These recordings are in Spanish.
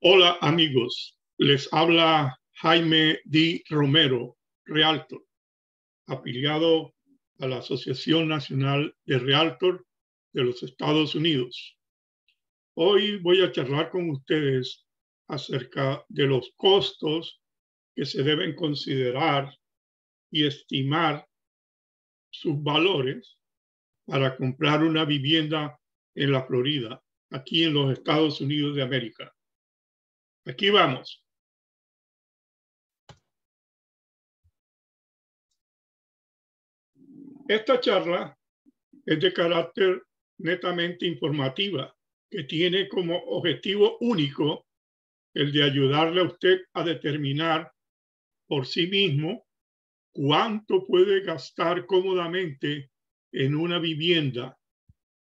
Hola amigos, les habla Jaime D. Romero, Realtor, afiliado a la Asociación Nacional de Realtor de los Estados Unidos. Hoy voy a charlar con ustedes acerca de los costos que se deben considerar y estimar sus valores para comprar una vivienda en la Florida, aquí en los Estados Unidos de América. Aquí vamos. Esta charla es de carácter netamente informativa, que tiene como objetivo único el de ayudarle a usted a determinar por sí mismo cuánto puede gastar cómodamente en una vivienda,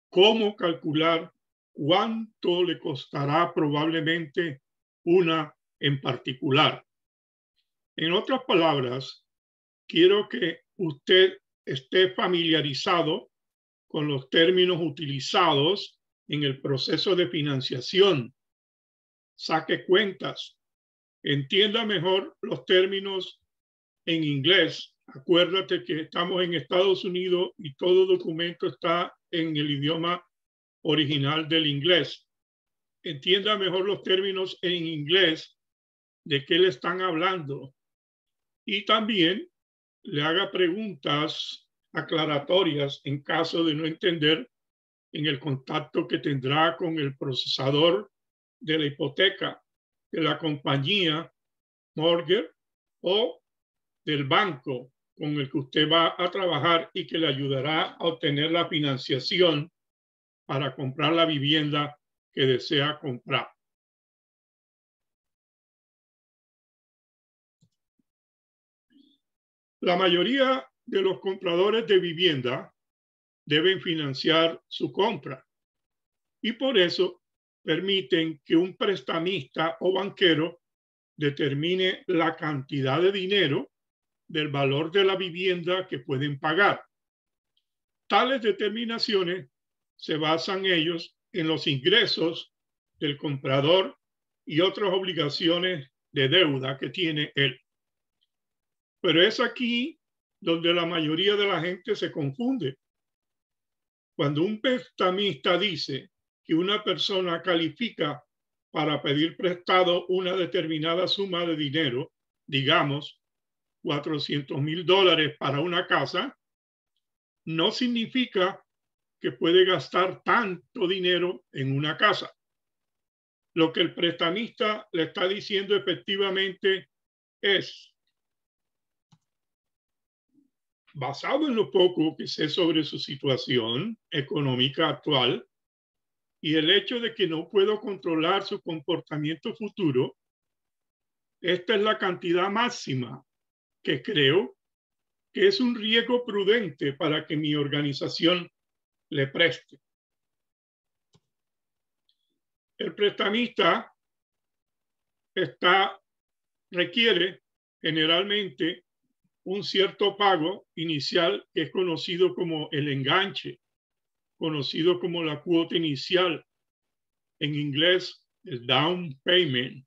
cómo calcular cuánto le costará probablemente una en particular. En otras palabras, quiero que usted esté familiarizado con los términos utilizados en el proceso de financiación. Saque cuentas, entienda mejor los términos en inglés. Acuérdate que estamos en Estados Unidos y todo documento está en el idioma original del inglés. Entienda mejor los términos en inglés de qué le están hablando y también le haga preguntas aclaratorias en caso de no entender en el contacto que tendrá con el procesador de la hipoteca, de la compañía mortgage o del banco con el que usted va a trabajar y que le ayudará a obtener la financiación para comprar la vivienda que desea comprar. La mayoría de los compradores de vivienda deben financiar su compra y por eso permiten que un prestamista o banquero determine la cantidad de dinero del valor de la vivienda que pueden pagar. Tales determinaciones se basan ellos en los ingresos del comprador y otras obligaciones de deuda que tiene él. Pero es aquí donde la mayoría de la gente se confunde. Cuando un prestamista dice que una persona califica para pedir prestado una determinada suma de dinero, digamos $400,000 para una casa, no significa que puede gastar tanto dinero en una casa. Lo que el prestamista le está diciendo efectivamente es, basado en lo poco que sé sobre su situación económica actual y el hecho de que no puedo controlar su comportamiento futuro, esta es la cantidad máxima que creo que es un riesgo prudente para que mi organización le preste. El prestamista requiere generalmente un cierto pago inicial que es conocido como el enganche, conocido como la cuota inicial, en inglés el down payment,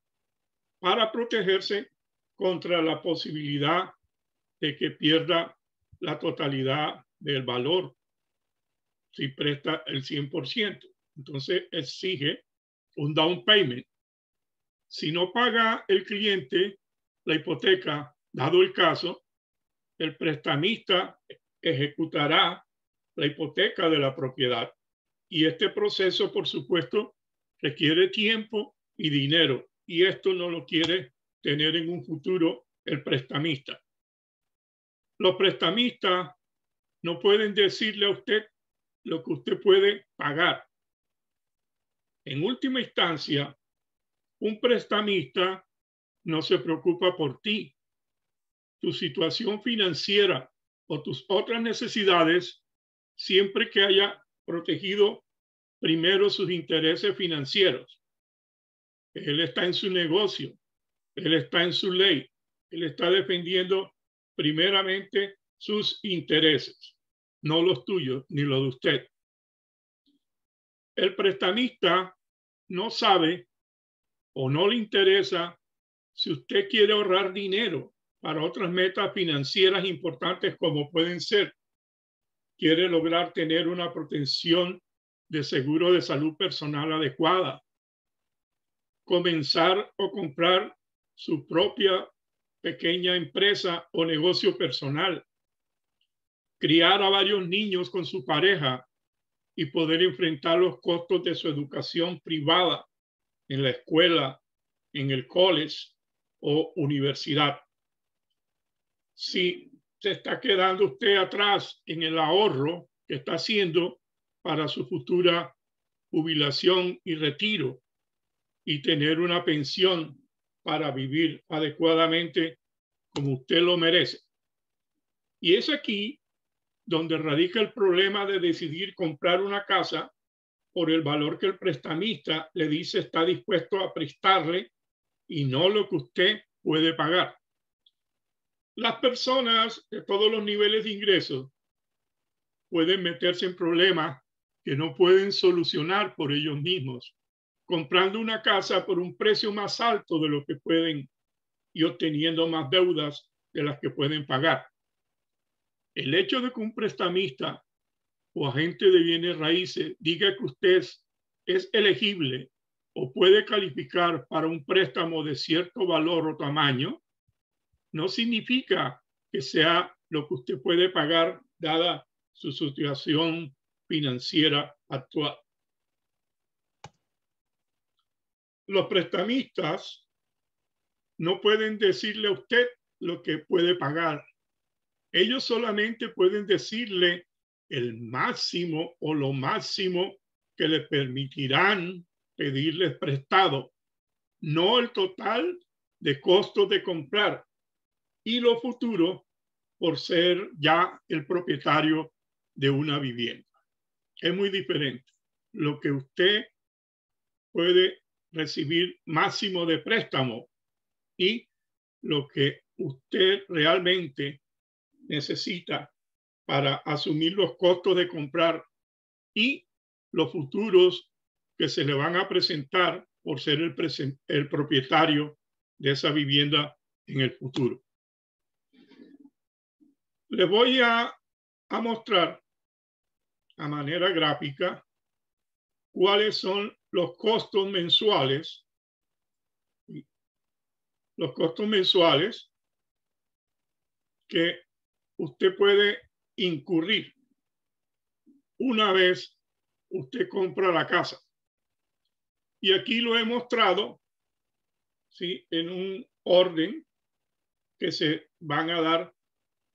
para protegerse contra la posibilidad de que pierda la totalidad del valor si presta el 100%. Entonces exige un down payment. Si no paga el cliente la hipoteca, dado el caso, el prestamista ejecutará la hipoteca de la propiedad. Y este proceso, por supuesto, requiere tiempo y dinero. Y esto no lo quiere tener en un futuro el prestamista. Los prestamistas no pueden decirle a usted lo que usted puede pagar. En última instancia, un prestamista no se preocupa por ti. Tu situación financiera o tus otras necesidades, siempre que haya protegido primero sus intereses financieros. Él está en su negocio, él está en su ley, él está defendiendo primeramente sus intereses, no los tuyos ni los de usted. El prestamista no sabe o no le interesa si usted quiere ahorrar dinero para otras metas financieras importantes como pueden ser, quiere lograr tener una protección de seguro de salud personal adecuada, comenzar o comprar su propia pequeña empresa o negocio personal, criar a varios niños con su pareja y poder enfrentar los costos de su educación privada en la escuela, en el college o universidad. Si se está quedando usted atrás en el ahorro que está haciendo para su futura jubilación y retiro y tener una pensión para vivir adecuadamente como usted lo merece. Y es aquí donde radica el problema de decidir comprar una casa por el valor que el prestamista le dice está dispuesto a prestarle y no lo que usted puede pagar. Las personas de todos los niveles de ingresos pueden meterse en problemas que no pueden solucionar por ellos mismos, comprando una casa por un precio más alto de lo que pueden y obteniendo más deudas de las que pueden pagar. El hecho de que un prestamista o agente de bienes raíces diga que usted es elegible o puede calificar para un préstamo de cierto valor o tamaño, no significa que sea lo que usted puede pagar dada su situación financiera actual. Los prestamistas no pueden decirle a usted lo que puede pagar. Ellos solamente pueden decirle el máximo o lo máximo que le permitirán pedirles prestado, no el total de costos de comprar y lo futuro por ser ya el propietario de una vivienda. Es muy diferente. Lo que usted puede recibir máximo de préstamo y lo que usted realmente necesita para asumir los costos de comprar y los futuros que se le van a presentar por ser el propietario de esa vivienda en el futuro. Les voy a mostrar a manera gráfica cuáles son los costos mensuales. Los costos mensuales que usted puede incurrir una vez usted compra la casa. Y aquí lo he mostrado, ¿sí?, en un orden que se van a dar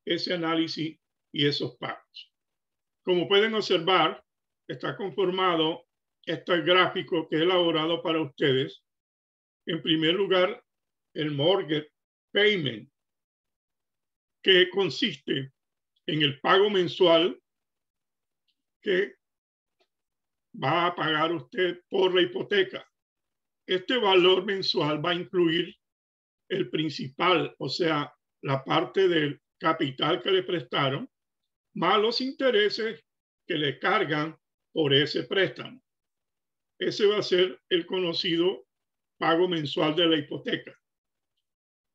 ese análisis y esos pagos. Como pueden observar, está conformado este gráfico que he elaborado para ustedes. En primer lugar, el mortgage payment, que consiste en el pago mensual que va a pagar usted por la hipoteca. Este valor mensual va a incluir el principal, o sea, la parte del capital que le prestaron, más los intereses que le cargan por ese préstamo. Ese va a ser el conocido pago mensual de la hipoteca.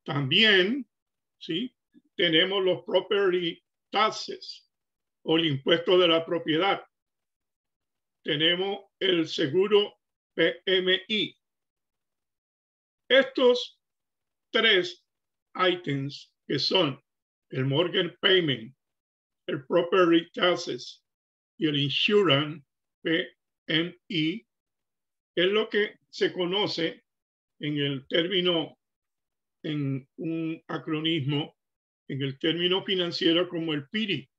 También, ¿sí?, tenemos los property taxes o el impuesto de la propiedad. Tenemos el seguro PMI. Estos tres items que son el mortgage payment, el property taxes y el insurance PMI es lo que se conoce en el término, en un acronismo, en el término financiero como el PIRI,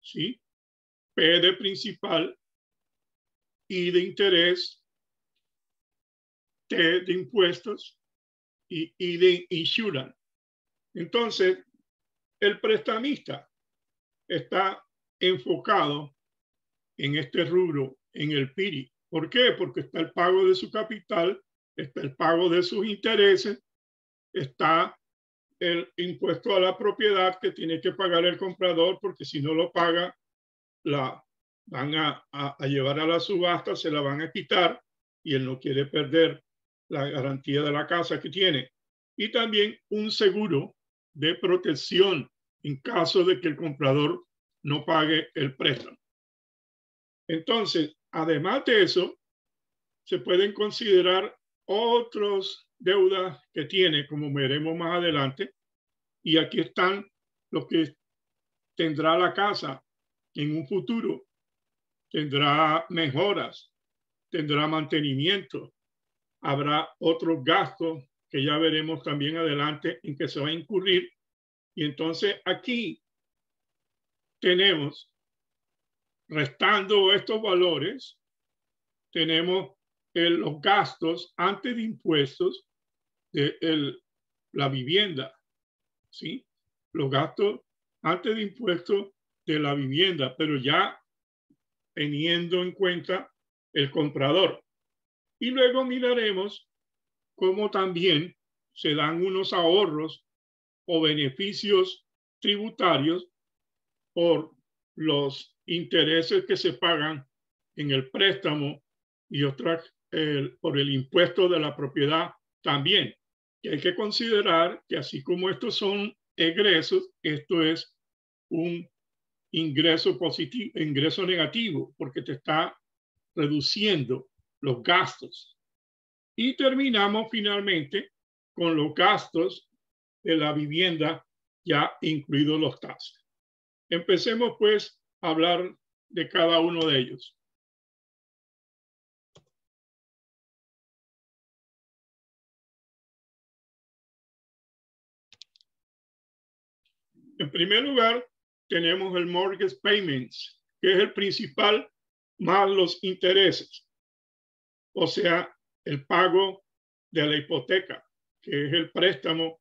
¿sí? P de principal, I de interés, T de impuestos y I de insurance. Entonces, el prestamista está enfocado en este rubro, en el PIRI. ¿Por qué? Porque está el pago de su capital, está el pago de sus intereses, está el impuesto a la propiedad que tiene que pagar el comprador, porque si no lo paga, la van a llevar a la subasta, se la van a quitar y él no quiere perder la garantía de la casa que tiene, y también un seguro de protección en caso de que el comprador no pague el préstamo. Entonces, además de eso, se pueden considerar otras deudas que tiene, como veremos más adelante, y aquí están los que tendrá la casa en un futuro. Tendrá mejoras, tendrá mantenimiento, habrá otros gastos que ya veremos también adelante en que se va a incurrir. Y entonces aquí tenemos, restando estos valores, tenemos los gastos antes de impuestos de la vivienda, ¿sí? Los gastos antes de impuestos de la vivienda, pero ya teniendo en cuenta el comprador. Y luego miraremos cómo también se dan unos ahorros o beneficios tributarios por los intereses que se pagan en el préstamo y otras por el impuesto de la propiedad también. Y hay que considerar que así como estos son egresos, esto es un ingreso positivo, ingreso negativo, porque te está reduciendo los gastos. Y terminamos finalmente con los gastos de la vivienda, ya incluidos los taxes. Empecemos pues a hablar de cada uno de ellos. En primer lugar, tenemos el mortgage payments, que es el principal más los intereses, o sea, el pago de la hipoteca, que es el préstamo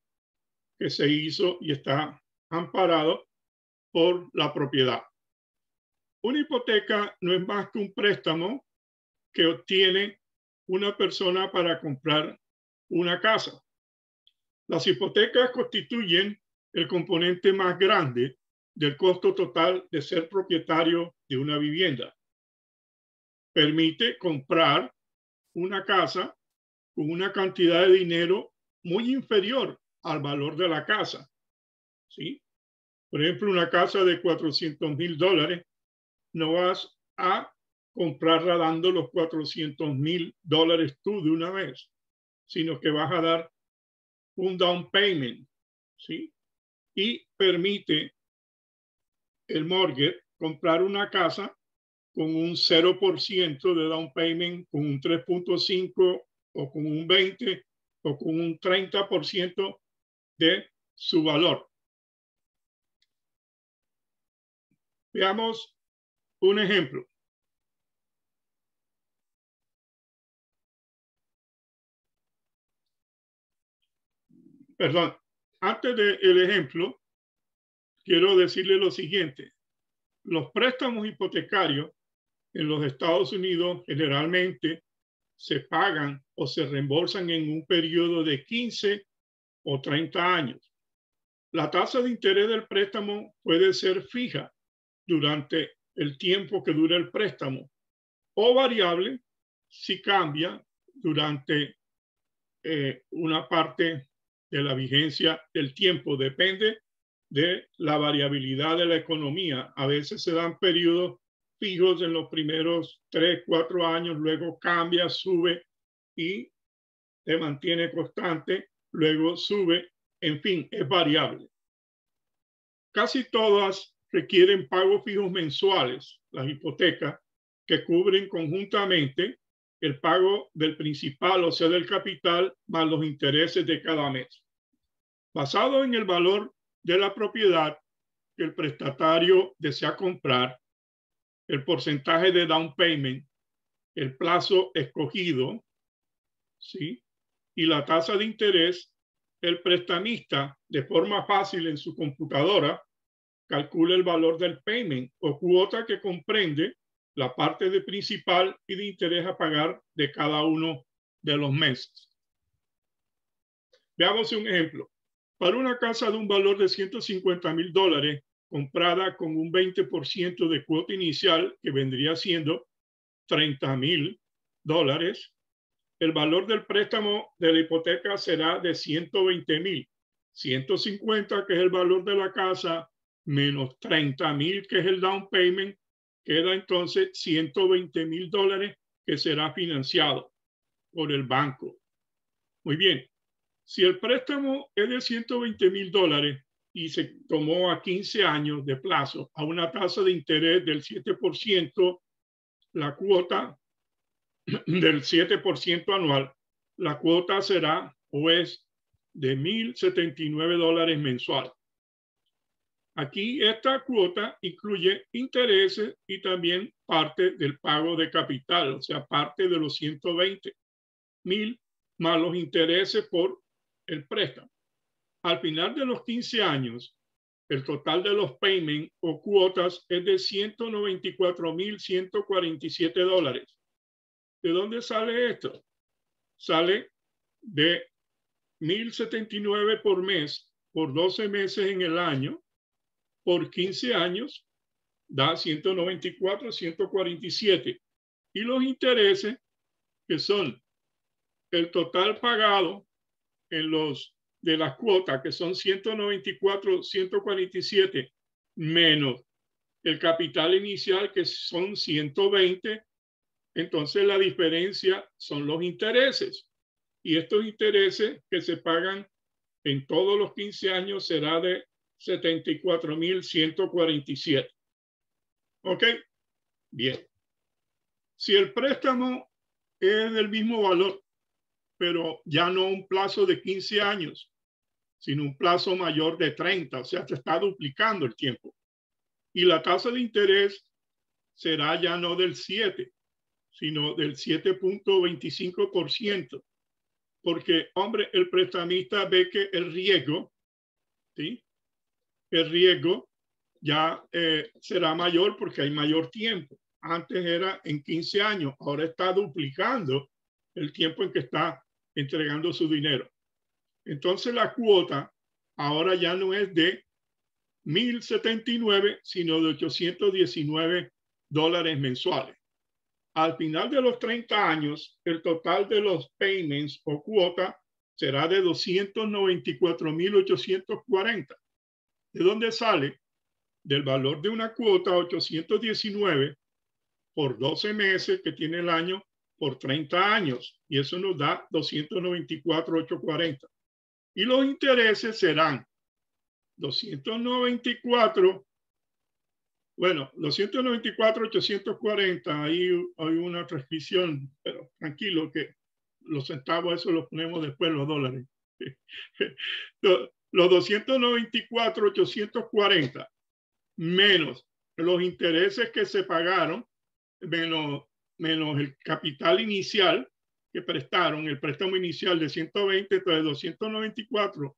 que se hizo y está amparado por la propiedad. Una hipoteca no es más que un préstamo que obtiene una persona para comprar una casa. Las hipotecas constituyen el componente más grande del costo total de ser propietario de una vivienda. Permite comprar una casa con una cantidad de dinero muy inferior al valor de la casa, ¿sí? Por ejemplo, una casa de $400,000, no vas a comprarla dando los $400,000 tú de una vez, sino que vas a dar un down payment, ¿sí? Y permite el mortgage comprar una casa con un 0% de down payment, con un 3.5 o con un 20 o con un 30% de su valor. Veamos un ejemplo. Perdón, antes del ejemplo, quiero decirle lo siguiente. Los préstamos hipotecarios en los Estados Unidos generalmente se pagan o se reembolsan en un periodo de 15 o 30 años. La tasa de interés del préstamo puede ser fija durante el tiempo que dura el préstamo o variable si cambia durante una parte de la vigencia del tiempo. Depende de la variabilidad de la economía. A veces se dan periodos fijos en los primeros 3, 4 años, luego cambia, sube y se mantiene constante, luego sube, en fin, es variable. Casi todas requieren pagos fijos mensuales, las hipotecas, que cubren conjuntamente el pago del principal, o sea, del capital, más los intereses de cada mes. Basado en el valor de la propiedad que el prestatario desea comprar, el porcentaje de down payment, el plazo escogido, ¿sí? Y la tasa de interés, el prestamista, de forma fácil en su computadora, calcula el valor del payment o cuota que comprende la parte de principal y de interés a pagar de cada uno de los meses. Veamos un ejemplo. Para una casa de un valor de $150,000 comprada con un 20% de cuota inicial, que vendría siendo $30,000, el valor del préstamo de la hipoteca será de 120,000. 150, que es el valor de la casa, menos 30,000, que es el down payment, queda entonces $120,000 que será financiado por el banco. Muy bien. Si el préstamo es de $120,000 y se tomó a 15 años de plazo a una tasa de interés del 7%, la cuota del 7% anual, la cuota será o es de $1,079 mensual. Aquí esta cuota incluye intereses y también parte del pago de capital, o sea, parte de los 120,000 más los intereses por el préstamo. Al final de los 15 años, el total de los payments o cuotas es de $194,147. ¿De dónde sale esto? Sale de $1,079 por mes, por 12 meses en el año, por 15 años, da $194,147. Y los intereses, que son el total pagado en los de las cuotas, que son $194,147, menos el capital inicial, que son 120, entonces la diferencia son los intereses. Y estos intereses que se pagan en todos los 15 años será de $74,147. ¿Ok? Bien. Si el préstamo es del mismo valor, pero ya no un plazo de 15 años, sino un plazo mayor de 30, o sea, se está duplicando el tiempo. Y la tasa de interés será ya no del 7, sino del 7.25%, porque, hombre, el prestamista ve que el riesgo, ¿sí? El riesgo ya será mayor porque hay mayor tiempo. Antes era en 15 años, ahora está duplicando el tiempo en que está entregando su dinero. Entonces la cuota ahora ya no es de $1,079, sino de $819 mensuales. Al final de los 30 años, el total de los payments o cuota será de $294,840. ¿De dónde sale? Del valor de una cuota 819 por 12 meses que tiene el año por 30 años. Y eso nos da 294,840. Y los intereses serán 294, bueno, 294,840, ahí hay una transcripción, pero tranquilo que los centavos, eso los ponemos después, los dólares. Los 294,840 menos los intereses que se pagaron, menos el capital inicial que prestaron, el préstamo inicial de 120, entonces 294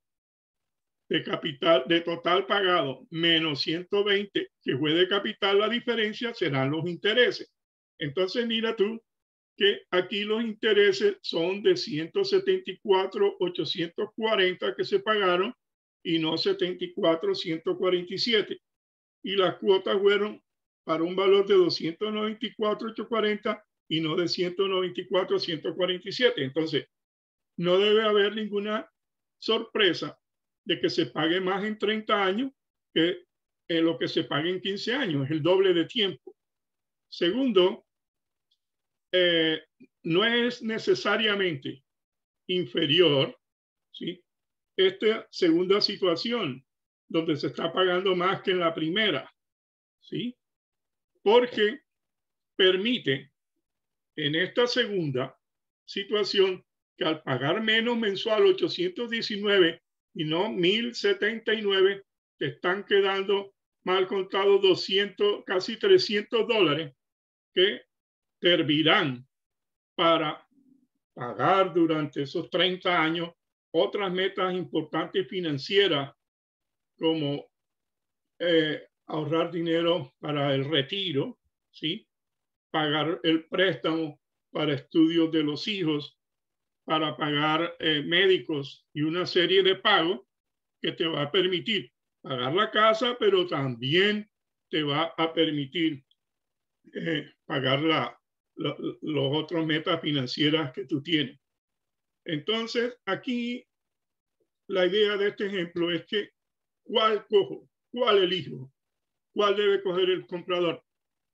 de capital, de total pagado, menos 120 que fue de capital, la diferencia serán los intereses. Entonces mira tú que aquí los intereses son de 174,840 que se pagaron y no 74,147. Y las cuotas fueron para un valor de 294,840 y no de 194,147. Entonces, no debe haber ninguna sorpresa de que se pague más en 30 años que lo que se pague en 15 años, es el doble de tiempo. Segundo, no es necesariamente inferior, ¿sí?, esta segunda situación, donde se está pagando más que en la primera, ¿sí?, porque permite en esta segunda situación que al pagar menos mensual 819 y no 1,079, te están quedando mal contados 200, casi $300 que servirán para pagar durante esos 30 años otras metas importantes financieras como ahorrar dinero para el retiro, ¿sí?, pagar el préstamo para estudios de los hijos, para pagar médicos y una serie de pagos que te va a permitir pagar la casa, pero también te va a permitir pagar los otros metas financieras que tú tienes. Entonces, aquí la idea de este ejemplo es que ¿cuál cojo? ¿Cuál elijo? ¿Cuál debe coger el comprador?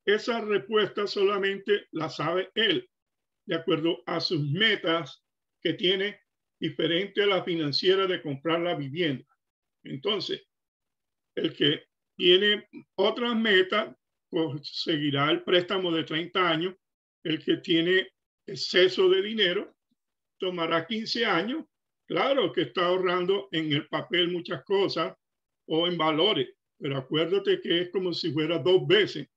Esa respuesta solamente la sabe él, de acuerdo a sus metas que tiene diferente a la financiera de comprar la vivienda. Entonces, el que tiene otras metas, pues seguirá el préstamo de 30 años. El que tiene exceso de dinero, tomará 15 años. Claro que está ahorrando en el papel muchas cosas o en valores, pero acuérdate que es como si fuera 2 veces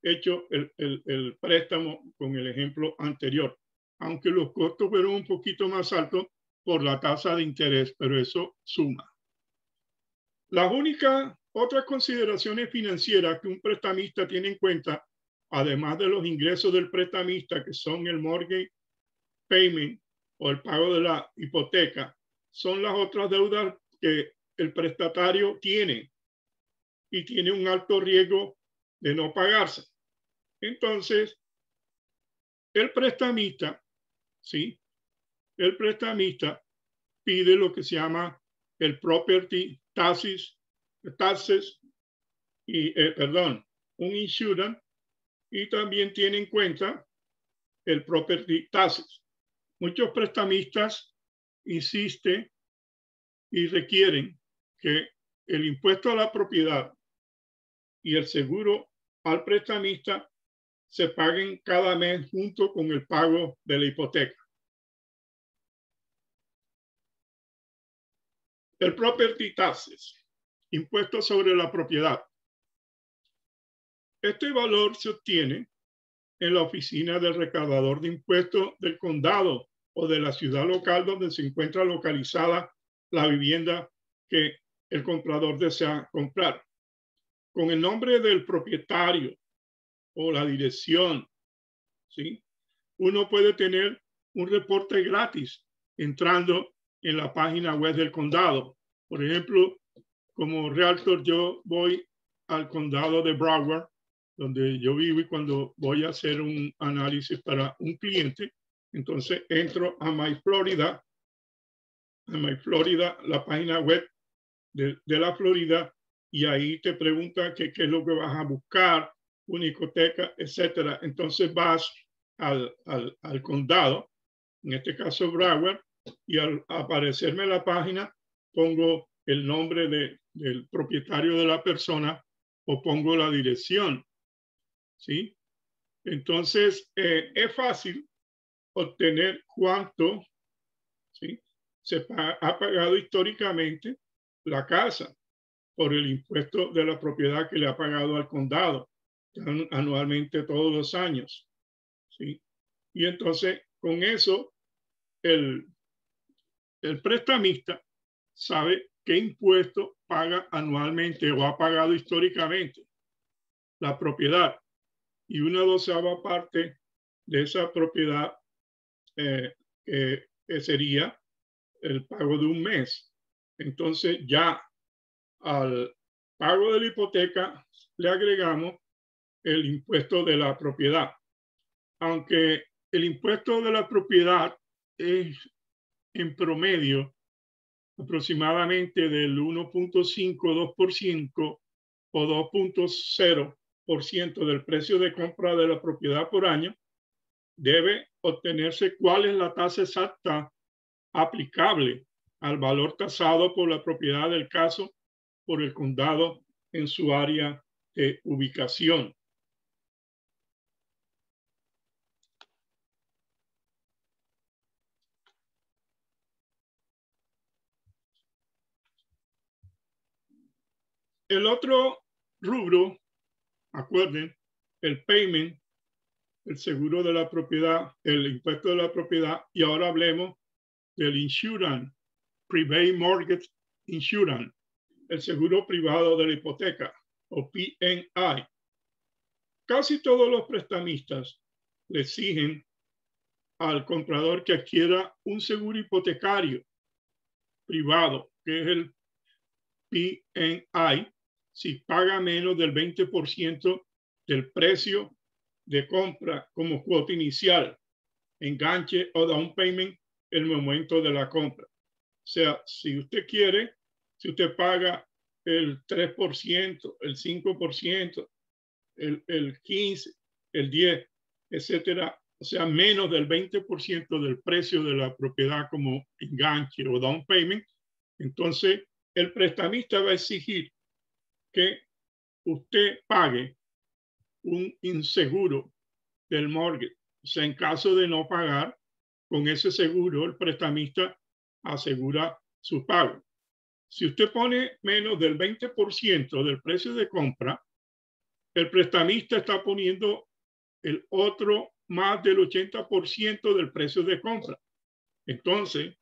hecho el préstamo con el ejemplo anterior, aunque los costos fueron un poquito más altos por la tasa de interés, pero eso suma. Las únicas otras consideraciones financieras que un prestamista tiene en cuenta, además de los ingresos del prestamista, que son el mortgage payment o el pago de la hipoteca, son las otras deudas que el prestatario tiene y tiene un alto riesgo de no pagarse. Entonces, el prestamista, ¿sí? El prestamista pide lo que se llama el property taxes y, un insurance, y también tiene en cuenta el property taxes. Muchos prestamistas insisten y requieren que el impuesto a la propiedad y el seguro al prestamista se paguen cada mes junto con el pago de la hipoteca. El property taxes, impuesto sobre la propiedad. Este valor se obtiene en la oficina del recaudador de impuestos del condado o de la ciudad local donde se encuentra localizada la vivienda que el comprador desea comprar. Con el nombre del propietario o la dirección, ¿sí? Uno puede tener un reporte gratis entrando en la página web del condado. Por ejemplo, como realtor yo voy al condado de Broward, donde yo vivo, y cuando voy a hacer un análisis para un cliente, entonces entro a My Florida, la página web de la Florida, y ahí te pregunta qué es lo que vas a buscar, una hipoteca, etcétera. Entonces vas al condado, en este caso Broward, y al aparecerme la página pongo el nombre del propietario de la persona o pongo la dirección, ¿sí? Entonces es fácil obtener cuánto, ¿sí?, se ha pagado históricamente la casa por el impuesto de la propiedad que le ha pagado al condado anualmente todos los años, ¿sí? Y entonces con eso el prestamista sabe qué impuesto paga anualmente o ha pagado históricamente la propiedad, y una 12ª parte de esa propiedad sería el pago de un mes. Entonces ya al pago de la hipoteca le agregamos el impuesto de la propiedad. Aunque el impuesto de la propiedad es en promedio aproximadamente del 1.5, 2% o 2.0% del precio de compra de la propiedad por año, debe obtenerse cuál es la tasa exacta aplicable al valor tasado por la propiedad del caso por el condado en su área de ubicación. El otro rubro, acuerden, el payment, el seguro de la propiedad, el impuesto de la propiedad, y ahora hablemos del insurance, Private Mortgage Insurance, el seguro privado de la hipoteca, o PMI. Casi todos los prestamistas le exigen al comprador que adquiera un seguro hipotecario privado, que es el PMI, si paga menos del 20% del precio de compra como cuota inicial, enganche o down payment el momento de la compra. O sea, si usted quiere, si usted paga el 3%, el 5%, el 15%, el 10%, etcétera, o sea, menos del 20% del precio de la propiedad como enganche o down payment, entonces el prestamista va a exigir que usted pague un inseguro del mortgage. O sea, en caso de no pagar, con ese seguro el prestamista asegura su pago. Si usted pone menos del 20% del precio de compra, el prestamista está poniendo el otro más del 80% del precio de compra. Entonces,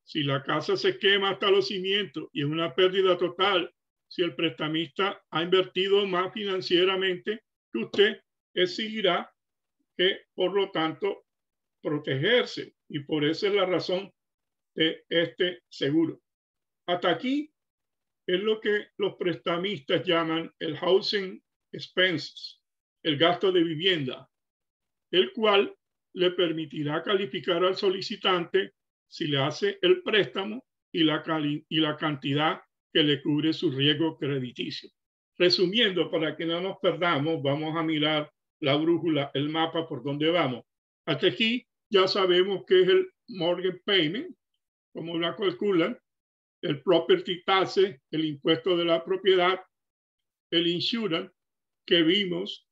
si la casa se quema hasta los cimientos y es una pérdida total, si el prestamista ha invertido más financieramente que usted, exigirá que, por lo tanto, protegerse. Y por eso es la razón de este seguro. Hasta aquí es lo que los prestamistas llaman el housing expenses, el gasto de vivienda, el cual le permitirá calificar al solicitante si le hace el préstamo y la cantidad que le cubre su riesgo crediticio. Resumiendo, para que no nos perdamos, vamos a mirar la brújula, el mapa por donde vamos. Hasta aquí ya sabemos qué es el mortgage payment, cómo la calculan, el property tax, el impuesto de la propiedad, el insurance, que vimos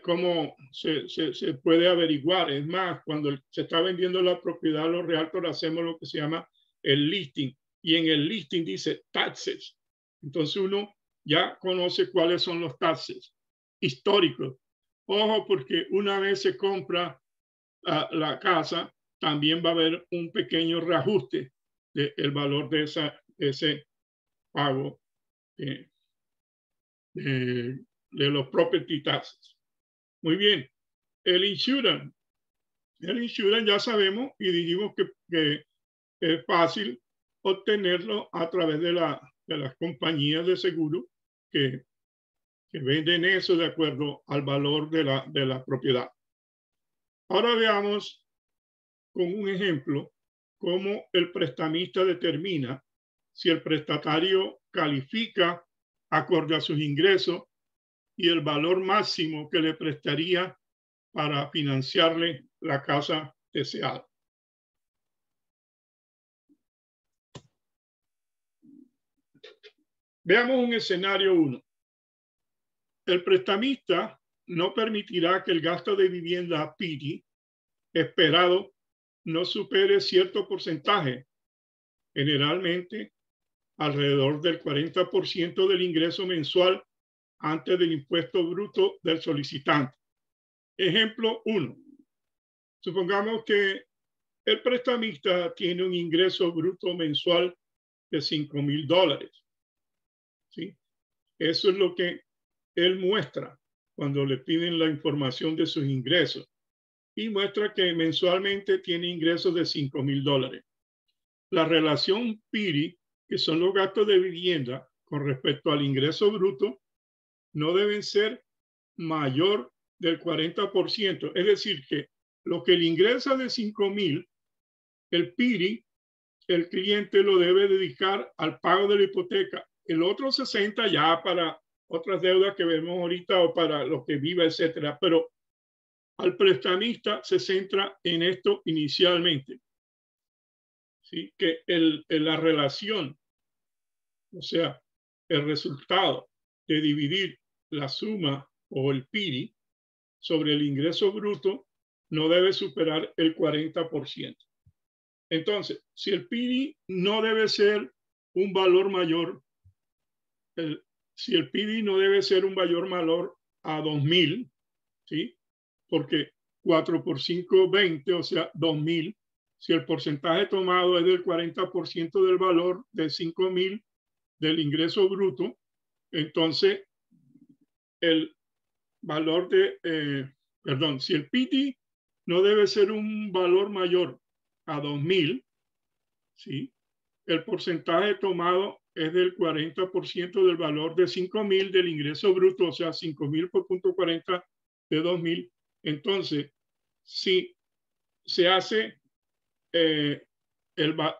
cómo se puede averiguar. Es más, cuando se está vendiendo la propiedad, los realtors hacemos lo que se llama el listing. Y en el listing dice taxes. Entonces uno ya conoce cuáles son los taxes históricos. Ojo, porque una vez se compra la casa, también va a haber un pequeño reajuste del valor de ese pago de los property taxes. Muy bien. El insurance ya sabemos y dijimos que es fácil obtenerlo a través de las compañías de seguro que venden eso de acuerdo al valor de la propiedad. Ahora veamos con un ejemplo cómo el prestamista determina si el prestatario califica acorde a sus ingresos y el valor máximo que le prestaría para financiarle la casa deseada. Veamos un escenario 1. El prestamista no permitirá que el gasto de vivienda PITI esperado no supere cierto porcentaje, generalmente alrededor del 40% del ingreso mensual antes del impuesto bruto del solicitante. Ejemplo 1. Supongamos que el prestamista tiene un ingreso bruto mensual de $5,000. ¿Sí? Eso es lo que él muestra cuando le piden la información de sus ingresos. Y muestra que mensualmente tiene ingresos de $5,000. La relación PIRI, que son los gastos de vivienda con respecto al ingreso bruto, no deben ser mayor del 40%. Es decir, que lo que le ingresa de $5,000, el PIRI, el cliente lo debe dedicar al pago de la hipoteca. El otro 60 ya para otras deudas que vemos ahorita o para lo que viva, etcétera. Pero al prestamista se centra en esto inicialmente. ¿Sí? Que la relación, o sea, el resultado de dividir la suma o el PIRI sobre el ingreso bruto no debe superar el 40%. Entonces, si el PIRI no debe ser un valor mayor, si el PIRI no debe ser un mayor valor a 2,000, ¿sí? Porque 4 por 5, 20, o sea, 2,000. Si el porcentaje tomado es del 40% del valor de 5,000 del ingreso bruto, entonces el valor si el PITI no debe ser un valor mayor a 2,000, ¿sí? El porcentaje tomado es del 40% del valor de 5,000 del ingreso bruto, o sea, 5,000 por punto 40 de 2,000, Entonces, si se hace,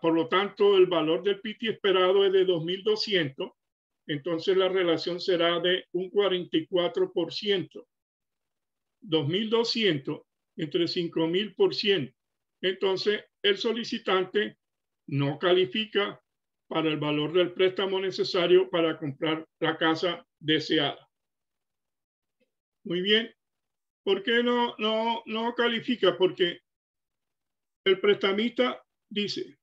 por lo tanto, el valor del PITI esperado es de 2.200, entonces la relación será de un 44%. 2.200 entre 5.000%. Entonces, el solicitante no califica para el valor del préstamo necesario para comprar la casa deseada. Muy bien. ¿Por qué no califica? Porque el prestamista dice,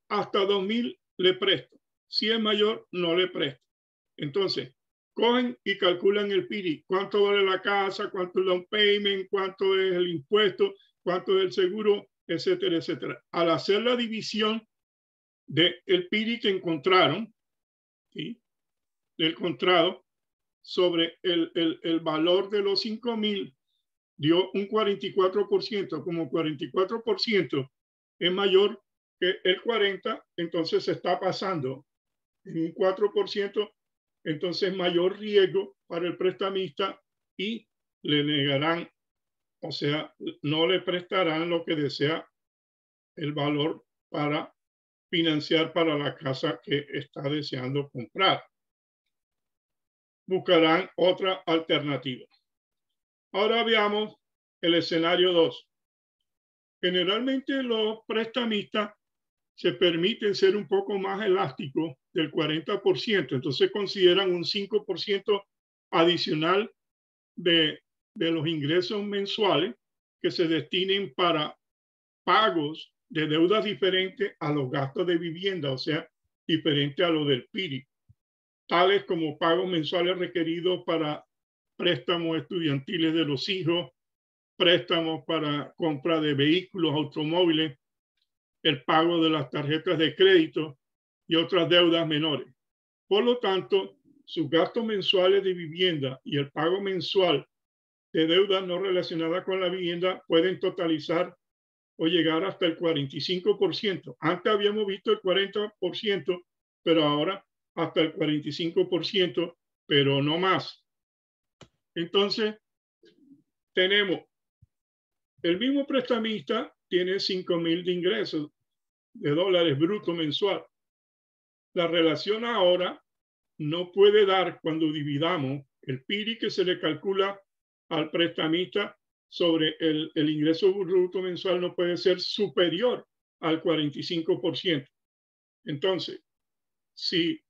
hasta 2.000 le presto. Si es mayor, no le presto. Entonces, cogen y calculan el PIRI. ¿Cuánto vale la casa? ¿Cuánto es el down payment? ¿Cuánto es el impuesto? ¿Cuánto es el seguro? Etcétera, etcétera. Al hacer la división del PIRI que encontraron, ¿sí?, del contrato, sobre el valor de los 5.000, dio un 44%. Como 44% es mayor que el 40%, entonces se está pasando en un 4%, entonces mayor riesgo para el prestamista y le negarán, o sea, no le prestarán lo que desea el valor para financiar para la casa que está deseando comprar. Buscarán otra alternativa. Ahora veamos el escenario 2. Generalmente los prestamistas se permiten ser un poco más elásticos del 40%, entonces consideran un 5% adicional de los ingresos mensuales que se destinen para pagos de deudas diferentes a los gastos de vivienda, o sea, diferente a lo del PIRI, tales como pagos mensuales requeridos para préstamos estudiantiles de los hijos, préstamos para compra de vehículos, automóviles, el pago de las tarjetas de crédito y otras deudas menores. Por lo tanto, sus gastos mensuales de vivienda y el pago mensual de deudas no relacionadas con la vivienda pueden totalizar o llegar hasta el 45%. Antes habíamos visto el 40%, pero ahora hasta el 45%, pero no más. Entonces, tenemos el mismo prestamista tiene 5.000 de ingresos de dólares bruto mensual. La relación ahora no puede dar cuando dividamos el PIRI que se le calcula al prestamista sobre el ingreso bruto mensual, no puede ser superior al 45%. Entonces, si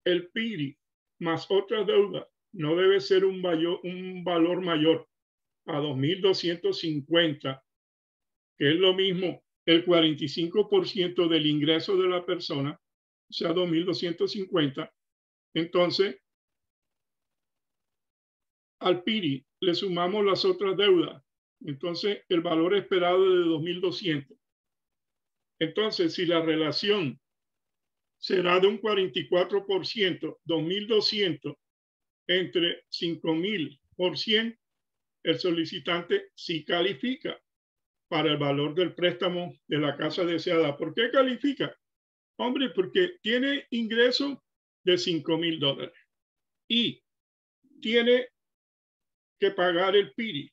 el PIRI más otra deuda no debe ser un valor mayor a 2.250, que es lo mismo el 45% del ingreso de la persona, o sea, 2.250, entonces al PIRI le sumamos las otras deudas, entonces el valor esperado es de 2.200. Entonces, si la relación será de un 44%, 2.200 entre 5.000 por 100, el solicitante sí califica para el valor del préstamo de la casa deseada. ¿Por qué califica? Hombre, porque tiene ingreso de $5.000 y tiene que pagar el PIRI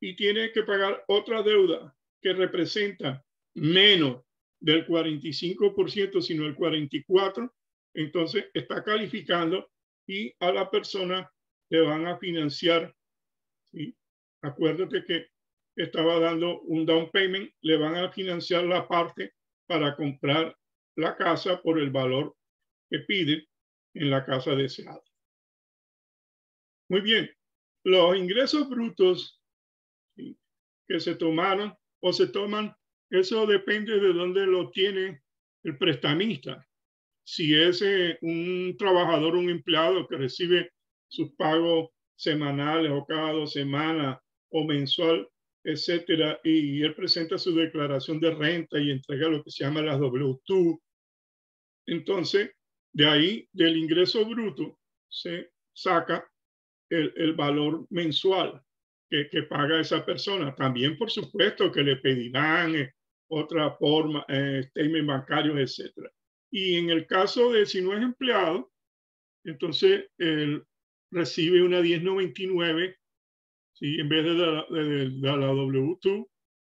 y tiene que pagar otra deuda que representa menos del 45%, sino el 44%, entonces está calificando y a la persona le van a financiar, ¿sí? Acuérdate que estaba dando un down payment, le van a financiar la parte para comprar la casa por el valor que pide en la casa deseada. Muy bien, los ingresos brutos, ¿sí?, que se tomaron o se toman, eso depende de dónde lo tiene el prestamista. Si es un trabajador, un empleado que recibe sus pagos semanales o cada 2 semanas o mensual, etcétera, y él presenta su declaración de renta y entrega lo que se llama las W2, entonces de ahí, del ingreso bruto, se saca el valor mensual que paga esa persona. También, por supuesto, que le pedirán otra forma, statement bancarios, etcétera. Y en el caso de si no es empleado, entonces él recibe una 1099 ¿sí? En vez de la W2.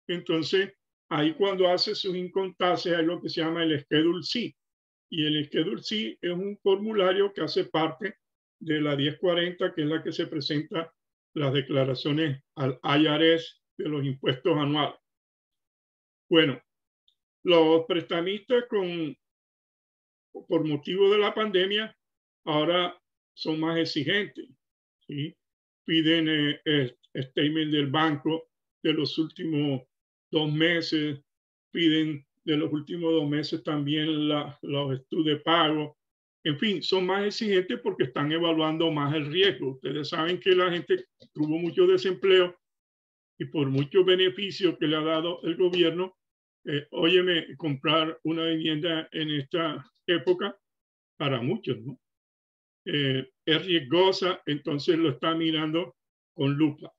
Entonces, ahí cuando hace sus income taxes hay lo que se llama el Schedule C. Y el Schedule C es un formulario que hace parte de la 1040, que es la que se presenta las declaraciones al IRS de los impuestos anuales. Bueno, los prestamistas por motivo de la pandemia ahora son más exigentes, ¿sí? Piden statement del banco de los últimos 2 meses, piden de los últimos 2 meses también los estudios de pago. En fin, son más exigentes porque están evaluando más el riesgo. Ustedes saben que la gente tuvo mucho desempleo y por muchos beneficios que le ha dado el gobierno, óyeme, comprar una vivienda en esta época para muchos, ¿no? Es riesgosa, entonces lo está mirando con lupa.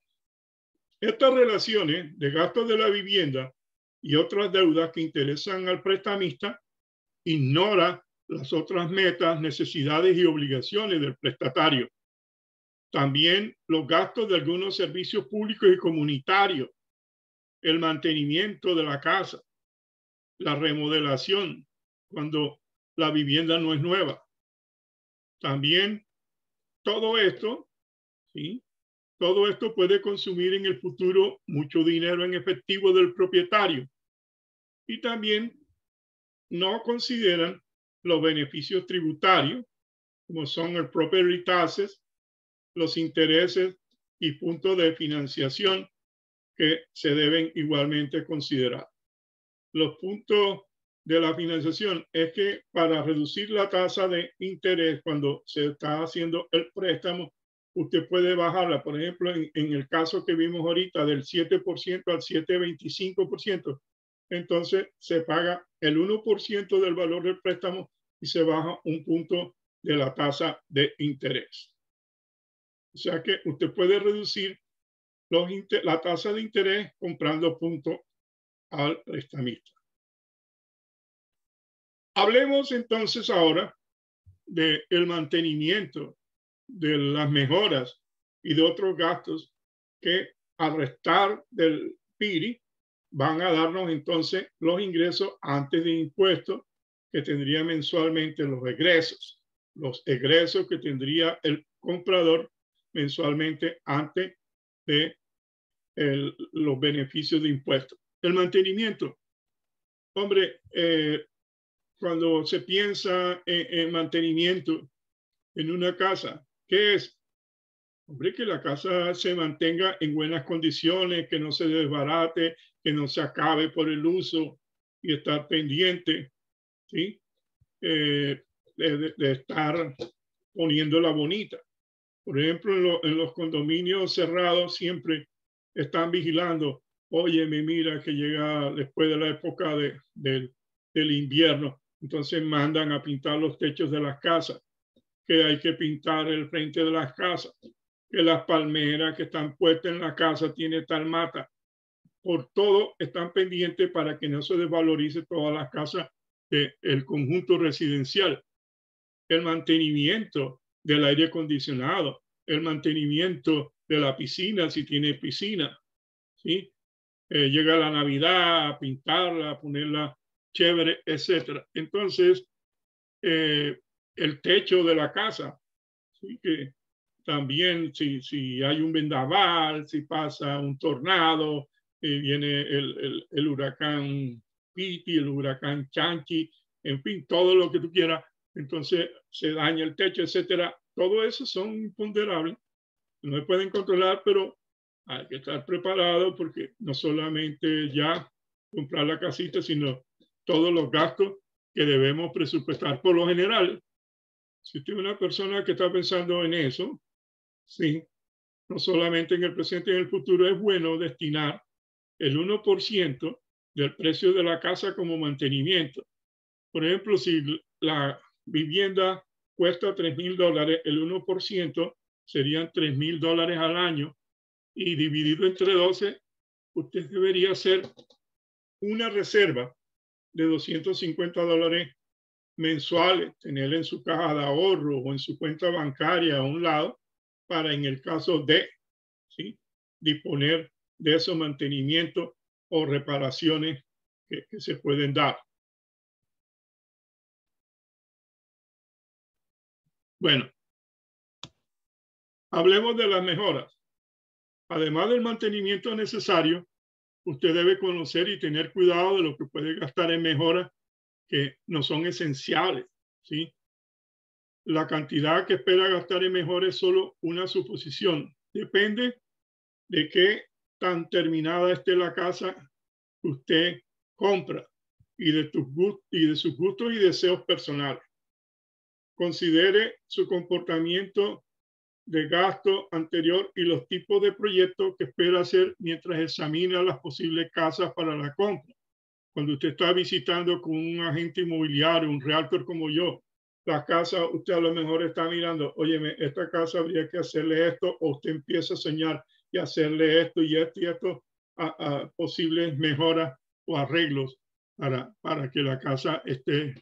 Estas relaciones de gastos de la vivienda y otras deudas que interesan al prestamista ignora las otras metas, necesidades y obligaciones del prestatario. También los gastos de algunos servicios públicos y comunitarios, el mantenimiento de la casa, la remodelación cuando la vivienda no es nueva. También todo esto, ¿sí? Todo esto puede consumir en el futuro mucho dinero en efectivo del propietario. Y también no consideran los beneficios tributarios, como son el property taxes, los intereses y puntos de financiación que se deben igualmente considerar. Los puntos de la financiación es que para reducir la tasa de interés cuando se está haciendo el préstamo, usted puede bajarla, por ejemplo, en el caso que vimos ahorita del 7% al 7,25%, entonces se paga el 1% del valor del préstamo y se baja un punto de la tasa de interés. O sea que usted puede reducir la tasa de interés comprando puntos al prestamista. Hablemos entonces ahora del mantenimiento, de las mejoras y de otros gastos que al restar del PIRI van a darnos entonces los ingresos antes de impuestos que tendría mensualmente los egresos que tendría el comprador mensualmente antes de los beneficios de impuestos. El mantenimiento. Hombre, cuando se piensa en mantenimiento en una casa, ¿qué es? Hombre, que la casa se mantenga en buenas condiciones, que no se desbarate, que no se acabe por el uso y estar pendiente, ¿sí? De estar poniéndola bonita. Por ejemplo, en los condominios cerrados siempre están vigilando. Oye, mira que llega después de la época del invierno, entonces mandan a pintar los techos de las casas, que hay que pintar el frente de las casas, que las palmeras que están puestas en la casa tiene tal mata. Por todo están pendientes para que no se desvalorice todas las casas del conjunto residencial. El mantenimiento del aire acondicionado, el mantenimiento de la piscina, si tiene piscina, ¿sí? Llega la Navidad, a pintarla, a ponerla chévere, etc. Entonces, el techo de la casa, ¿sí? Que también si hay un vendaval, si pasa un tornado, viene el huracán Piti, el huracán Chanchi, en fin, todo lo que tú quieras, entonces se daña el techo, etcétera. Todo eso son imponderables, no se pueden controlar, pero hay que estar preparado porque no solamente ya comprar la casita, sino todos los gastos que debemos presupuestar. Por lo general, si usted es una persona que está pensando en eso, sí, no solamente en el presente y en el futuro, es bueno destinar el 1% del precio de la casa como mantenimiento. Por ejemplo, si la vivienda cuesta $3,000, el 1% serían $3,000 al año y dividido entre 12, usted debería hacer una reserva de $250 mensuales, tenerla en su caja de ahorro o en su cuenta bancaria a un lado, para en el caso de, ¿sí? disponer de esos mantenimientos o reparaciones que se pueden dar. Bueno, hablemos de las mejoras. Además del mantenimiento necesario, usted debe conocer y tener cuidado de lo que puede gastar en mejoras que no son esenciales, ¿sí? La cantidad que espera gastar en mejoras es solo una suposición. Depende de qué tan terminada esté la casa que usted compra y de sus gustos y deseos personales. Considere su comportamiento de gasto anterior y los tipos de proyectos que espera hacer mientras examina las posibles casas para la compra. Cuando usted está visitando con un agente inmobiliario, un realtor como yo, la casa, usted a lo mejor está mirando, óyeme, esta casa habría que hacerle esto, o usted empieza a soñar y hacerle esto y esto y esto a posibles mejoras o arreglos para que la casa esté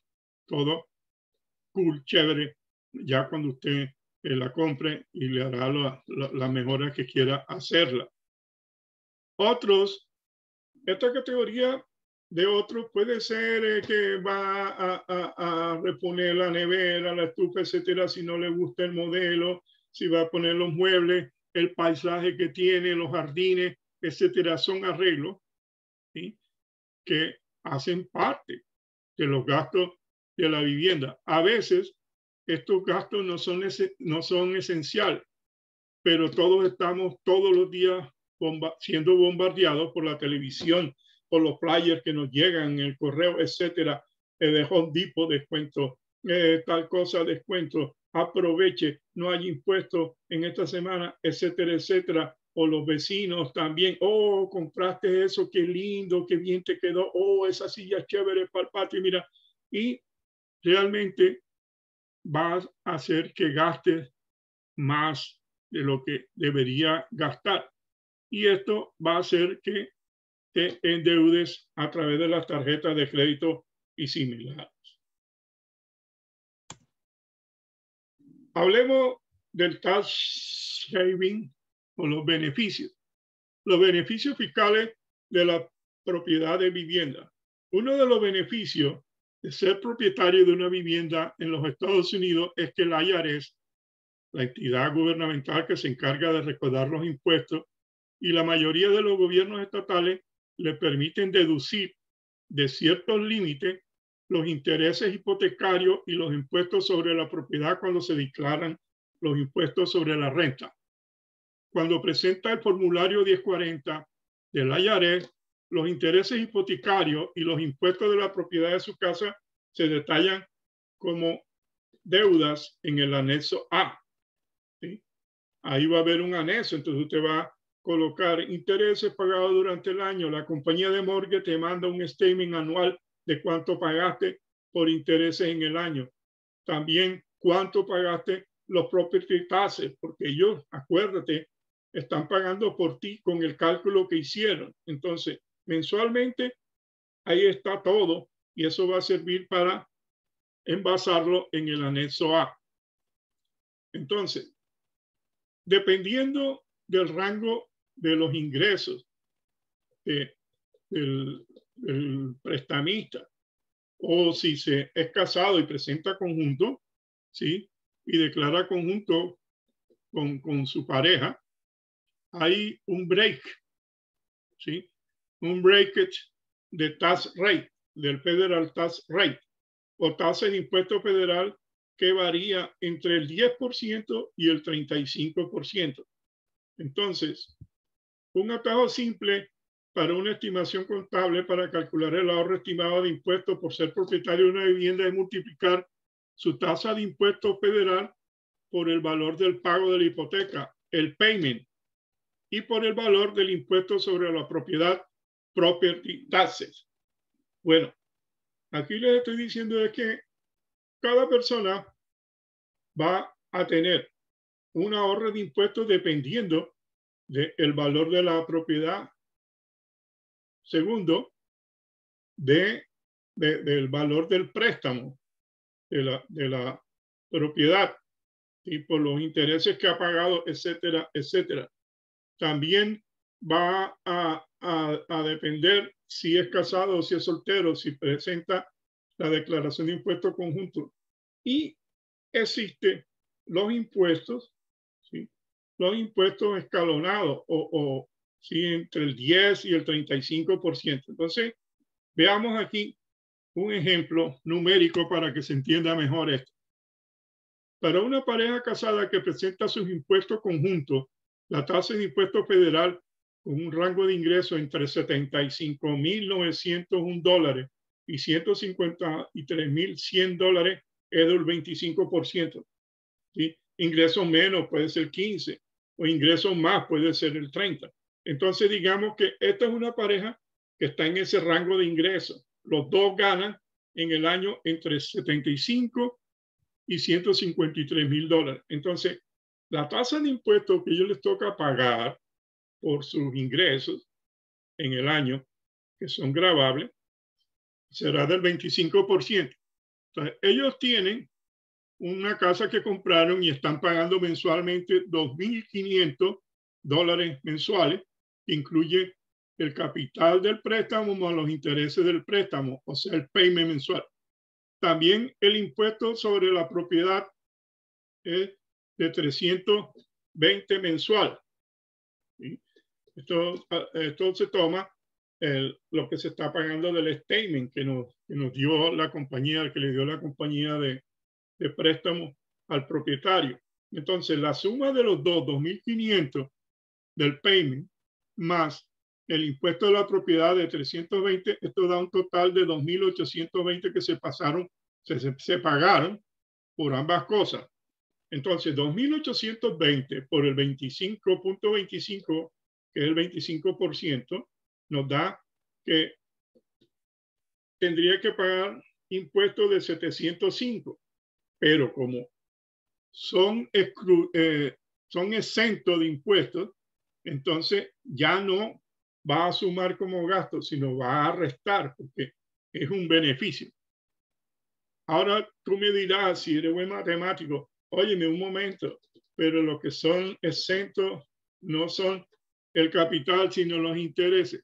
todo cool, chévere, ya cuando usted la compre y le hará la mejora que quiera hacerla. Esta categoría de otros puede ser que va a reponer la nevera, la estufa, etcétera, si no le gusta el modelo, si va a poner los muebles, el paisaje que tiene, los jardines, etcétera, son arreglos, ¿sí?, que hacen parte de los gastos de la vivienda. A veces estos gastos no son esenciales, pero todos estamos todos los días siendo bombardeados por la televisión, por los flyers que nos llegan en el correo, etcétera, de Home Depot, descuento, tal cosa, descuento, aproveche, no hay impuestos en esta semana, etcétera, etcétera. O los vecinos también, oh, compraste eso, qué lindo, qué bien te quedó, oh, esa silla chévere para el patio, mira. Y realmente va a hacer que gastes más de lo que debería gastar. Y esto va a hacer que te endeudes a través de las tarjetas de crédito y similares. Hablemos del tax saving o los beneficios. Los beneficios fiscales de la propiedad de vivienda. Uno de los beneficios de ser propietario de una vivienda en los Estados Unidos es que la IRS, la entidad gubernamental que se encarga de recaudar los impuestos, y la mayoría de los gobiernos estatales le permiten deducir de ciertos límites los intereses hipotecarios y los impuestos sobre la propiedad cuando se declaran los impuestos sobre la renta. Cuando presenta el formulario 1040 del IRS, los intereses hipotecarios y los impuestos de la propiedad de su casa se detallan como deudas en el anexo A, ¿sí? Ahí va a haber un anexo, entonces usted va a colocar intereses pagados durante el año. La compañía de mortgage te manda un statement anual de cuánto pagaste por intereses en el año. También cuánto pagaste los property taxes, porque ellos, acuérdate, están pagando por ti con el cálculo que hicieron. Entonces, mensualmente, ahí está todo y eso va a servir para envasarlo en el anexo A. Entonces, dependiendo del rango de los ingresos del prestamista, o si se es casado y presenta conjunto, ¿sí?, y declara conjunto con su pareja, hay un break, ¿sí?, un breakage de tax rate, del federal tax rate, o tasa de impuesto federal que varía entre el 10% y el 35%. Entonces, un atajo simple para una estimación contable para calcular el ahorro estimado de impuestos por ser propietario de una vivienda es multiplicar su tasa de impuesto federal por el valor del pago de la hipoteca, el payment, y por el valor del impuesto sobre la propiedad, property taxes. Bueno, aquí les estoy diciendo es que cada persona va a tener un ahorro de impuestos dependiendo del valor de la propiedad. Segundo, del valor del préstamo de la propiedad y por los intereses que ha pagado, etcétera, etcétera. También va a depender si es casado o si es soltero, si presenta la declaración de impuestos conjuntos. Y existen los impuestos, ¿sí? Los impuestos escalonados o ¿sí? Entre el 10 y el 35%. Entonces, veamos aquí un ejemplo numérico para que se entienda mejor esto. Para una pareja casada que presenta sus impuestos conjuntos, la tasa de impuesto federal con un rango de ingreso entre $75,901 y $153,100 es del 25%. ¿Sí? Ingresos menos puede ser 15 o ingresos más puede ser el 30. Entonces digamos que esta es una pareja que está en ese rango de ingresos. Los dos ganan en el año entre 75 y $153,000. Entonces, la tasa de impuestos que ellos les toca pagar por sus ingresos en el año, que son gravables, será del 25%. Entonces, ellos tienen una casa que compraron y están pagando mensualmente $2,500 mensuales, que incluye el capital del préstamo más los intereses del préstamo, o sea, el payment mensual. También el impuesto sobre la propiedad es de 320 mensual. ¿Sí? Esto se toma lo que se está pagando del statement que nos dio la compañía, que le dio la compañía de préstamo al propietario. Entonces, la suma de los dos, 2,500 del payment, más el impuesto de la propiedad de 320, esto da un total de 2,820 que se pagaron por ambas cosas. Entonces, 2,820 por el 25.25, que es el 25%, nos da que tendría que pagar impuestos de 705, pero como son exentos de impuestos, entonces ya no va a sumar como gasto, sino va a restar porque es un beneficio. Ahora tú me dirás, si eres buen matemático, óyeme un momento, pero lo que son exentos no son el capital, sino los intereses.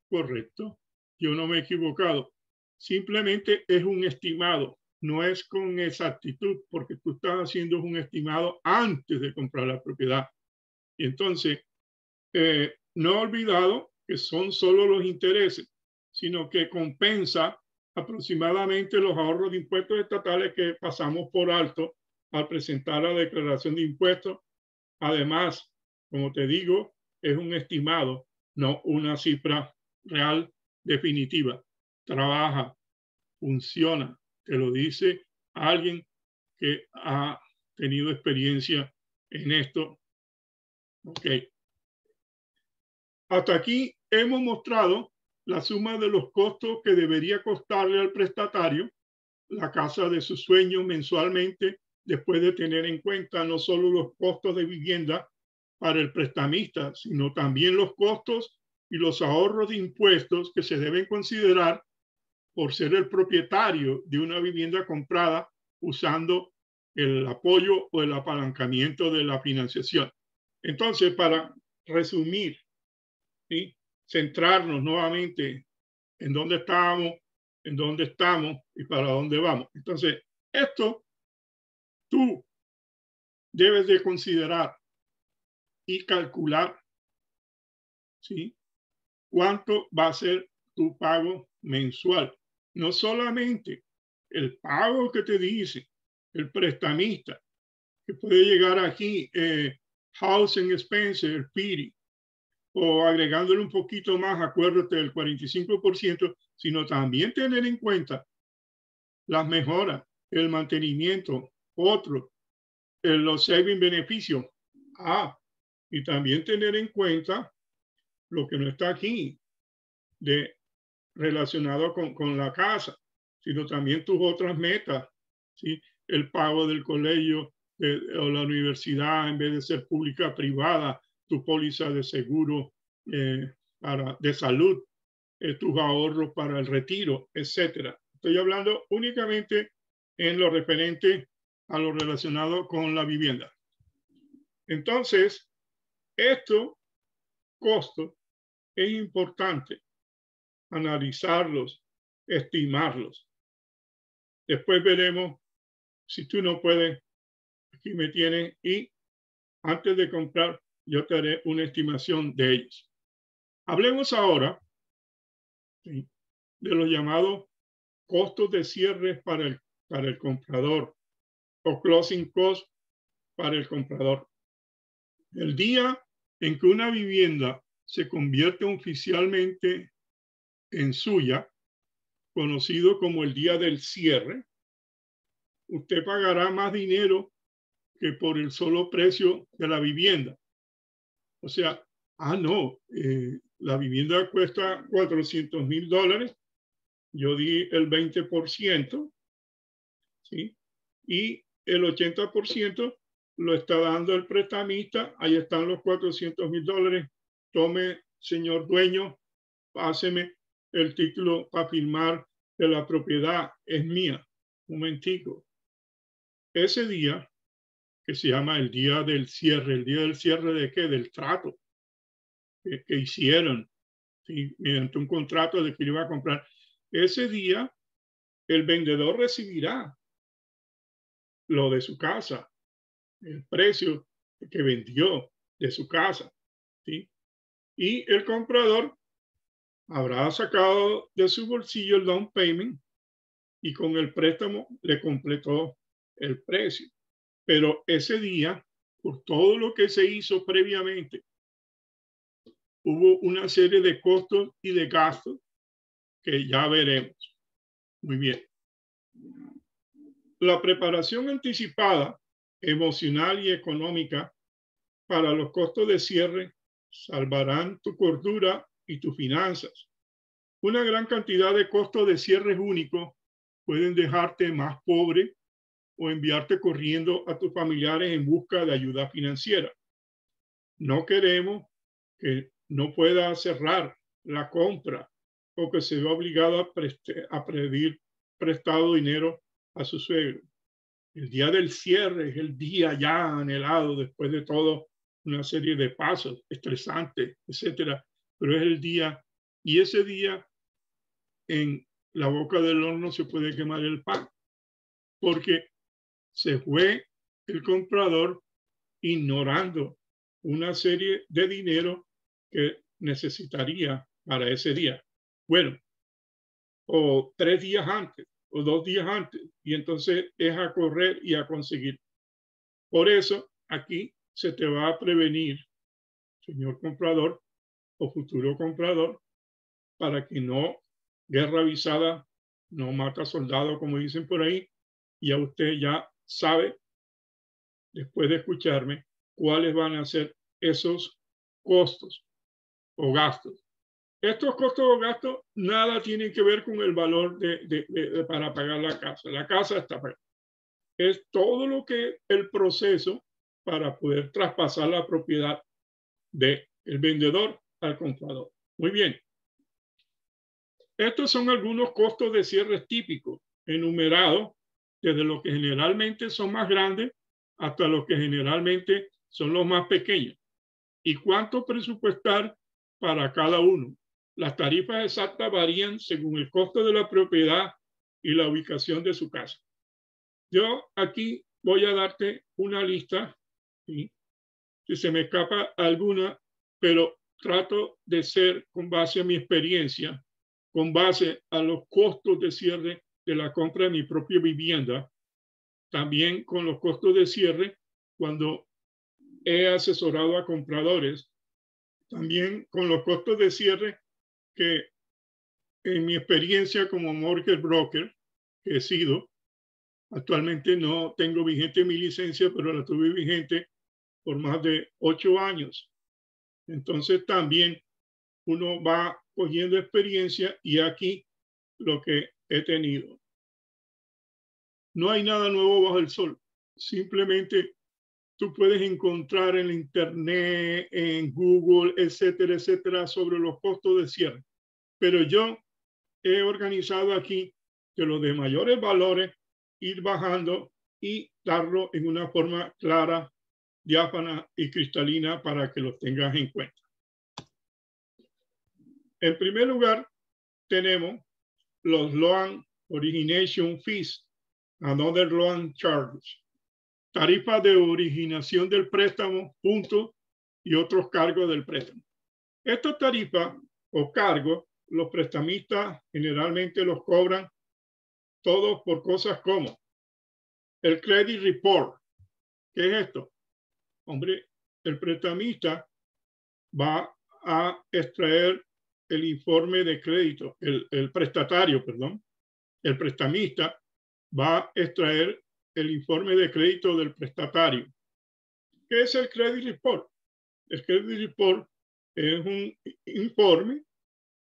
Correcto, yo no me he equivocado. Simplemente es un estimado, no es con exactitud, porque tú estás haciendo un estimado antes de comprar la propiedad. Y entonces, no he olvidado que son solo los intereses, sino que compensa aproximadamente los ahorros de impuestos estatales que pasamos por alto al presentar la declaración de impuestos. Además, como te digo, es un estimado, no una cifra real definitiva. Trabaja, funciona, te lo dice alguien que ha tenido experiencia en esto. Ok. Hasta aquí hemos mostrado la suma de los costos que debería costarle al prestatario la casa de sus sueños mensualmente, después de tener en cuenta no solo los costos de vivienda para el prestamista, sino también los costos y los ahorros de impuestos que se deben considerar por ser el propietario de una vivienda comprada usando el apoyo o el apalancamiento de la financiación. Entonces, para resumir, ¿sí? Centrarnos nuevamente en dónde estamos y para dónde vamos. Entonces, esto tú debes de considerar y calcular, ¿sí? Cuánto va a ser tu pago mensual. No solamente el pago que te dice el prestamista, que puede llegar aquí, Housing Expense, el PIRI, o agregándole un poquito más, acuérdate del 45%, sino también tener en cuenta las mejoras, el mantenimiento, los saving beneficios. Y también tener en cuenta lo que no está aquí relacionado con la casa, sino también tus otras metas, ¿sí? El pago del colegio o la universidad en vez de ser pública, privada, tu póliza de seguro de salud, tus ahorros para el retiro, etcétera. Estoy hablando únicamente en lo referente a lo relacionado con la vivienda. Entonces, esto costos, es importante analizarlos, estimarlos. Después veremos si tú no puedes, aquí me tienes, y antes de comprar yo te haré una estimación de ellos. Hablemos ahora, ¿sí?, de los llamados costos de cierre para el comprador o closing cost para el comprador. El día en que una vivienda se convierte oficialmente en suya, conocido como el día del cierre, usted pagará más dinero que por el solo precio de la vivienda. O sea, no, la vivienda cuesta $400,000, yo di el 20%, ¿sí? Y el 80% lo está dando el prestamista, ahí están los $400,000, tome, señor dueño, páseme el título para firmar que la propiedad es mía. Un momentico. Ese día, que se llama el día del cierre, ¿el día del cierre de qué? Del trato que hicieron, ¿sí?, mediante un contrato de que iba a comprar. Ese día, el vendedor recibirá lo de su casa, el precio que vendió de su casa, ¿sí? Y el comprador habrá sacado de su bolsillo el down payment y con el préstamo le completó el precio. Pero ese día, por todo lo que se hizo previamente, hubo una serie de costos y de gastos que ya veremos. Muy bien. La preparación anticipada, emocional y económica para los costos de cierre salvarán tu cordura y tus finanzas. Una gran cantidad de costos de cierres únicos pueden dejarte más pobre o enviarte corriendo a tus familiares en busca de ayuda financiera. No queremos que no pueda cerrar la compra o que se vea obligado a pedir prestado dinero a su suegro. El día del cierre es el día ya anhelado después de todo una serie de pasos estresantes, etcétera, pero es el día, y ese día en la boca del horno se puede quemar el pan, porque se fue el comprador ignorando una serie de dinero que necesitaría para ese día. Bueno, o 3 días antes, o 2 días antes, y entonces es a correr y a conseguir. Por eso, aquí se te va a prevenir, señor comprador o futuro comprador, para que no, guerra avisada no mata soldado, como dicen por ahí, y ya usted ya sabe, después de escucharme, cuáles van a ser esos costos o gastos. Estos costos o gastos nada tienen que ver con el valor para pagar la casa. La casa está pagada. Es todo lo que el proceso para poder traspasar la propiedad del vendedor al comprador. Muy bien. Estos son algunos costos de cierre típicos, enumerados desde los que generalmente son más grandes hasta los que generalmente son los más pequeños. ¿Y cuánto presupuestar para cada uno? Las tarifas exactas varían según el costo de la propiedad y la ubicación de su casa. Yo aquí voy a darte una lista, ¿sí?, si se me escapa alguna, pero trato de ser con base a mi experiencia, con base a los costos de cierre de la compra de mi propia vivienda, también con los costos de cierre cuando he asesorado a compradores, también con los costos de cierre que en mi experiencia como mortgage broker que he sido, actualmente no tengo vigente mi licencia, pero la tuve vigente por más de 8 años. Entonces también uno va cogiendo experiencia y aquí lo que he tenido. No hay nada nuevo bajo el sol. Simplemente tú puedes encontrar en internet, en Google, etcétera, etcétera, sobre los costos de cierre. Pero yo he organizado aquí que los de mayores valores ir bajando y darlo en una forma clara, diáfana y cristalina para que los tengas en cuenta. En primer lugar, tenemos los loan origination fees, another loan charges, tarifa de originación del préstamo, puntos y otros cargos del préstamo. Estas tarifas o cargos, los prestamistas generalmente los cobran todos por cosas como el credit report. ¿Qué es esto? Hombre, el prestamista va a extraer el informe de crédito, el prestatario, perdón, el prestamista va a extraer el informe de crédito del prestatario. ¿Qué es el credit report? El credit report es un informe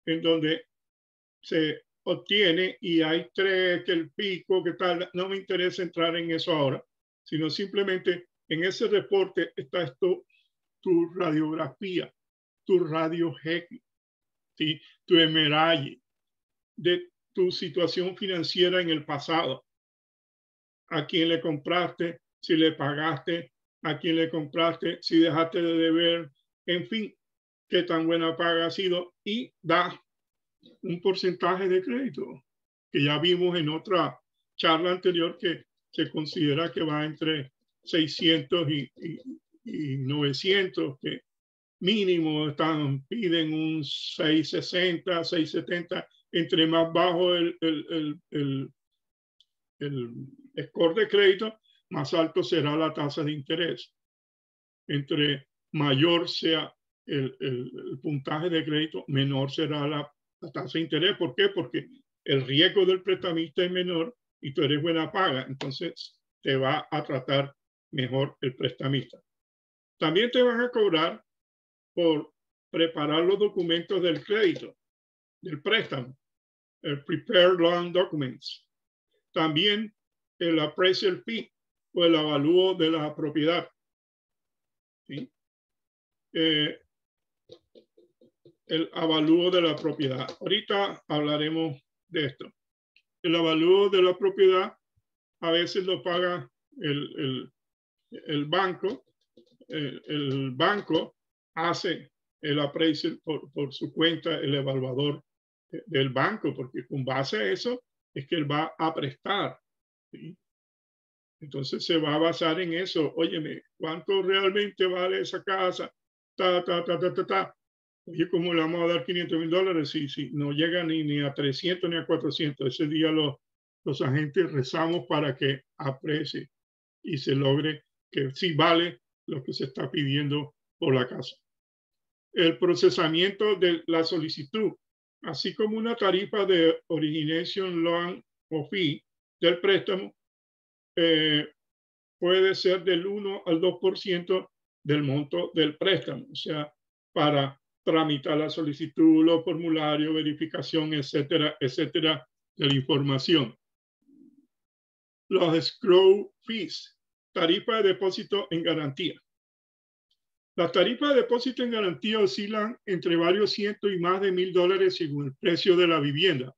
en donde se obtiene y hay tres, que el pico, que tal, no me interesa entrar en eso ahora, sino simplemente en ese reporte está esto, tu radiografía, tu radio X, ¿sí? Tu MRI de tu situación financiera en el pasado, a quién le compraste, si le pagaste, a quién le compraste, si dejaste de deber, en fin, qué tan buena paga ha sido y da un porcentaje de crédito que ya vimos en otra charla anterior que se considera que va entre 600 y 900, que mínimo piden un 660, 670, entre más bajo el score de crédito, más alto será la tasa de interés. Entre mayor sea el puntaje de crédito, menor será la tasa de interés. ¿Por qué? Porque el riesgo del prestamista es menor y tú eres buena paga, entonces te va a tratar mejor el prestamista. También te van a cobrar por preparar los documentos del crédito, del préstamo, el Prepare Loan Documents. También el appraisal fee o el avalúo de la propiedad. ¿Sí? El avalúo de la propiedad. Ahorita hablaremos de esto. El avalúo de la propiedad a veces lo paga el banco. El banco hace el appraisal por su cuenta, el evaluador del banco, porque con base a eso es que él va a prestar. ¿Sí? Entonces se va a basar en eso. Óyeme, ¿cuánto realmente vale esa casa? Oye, ¿cómo le vamos a dar $500,000? Si no llega ni a 300 ni a 400. Ese día los agentes rezamos para que aprecie y se logre que sí vale lo que se está pidiendo por la casa. El procesamiento de la solicitud, así como una tarifa de origination loan o fee del préstamo, puede ser del 1 al 2% del monto del préstamo, o sea, para tramitar la solicitud, los formularios, verificación, etcétera, etcétera, de la información. Los escrow fees, tarifa de depósito en garantía. Las tarifas de depósito en garantía oscilan entre varios cientos y más de $1,000 según el precio de la vivienda.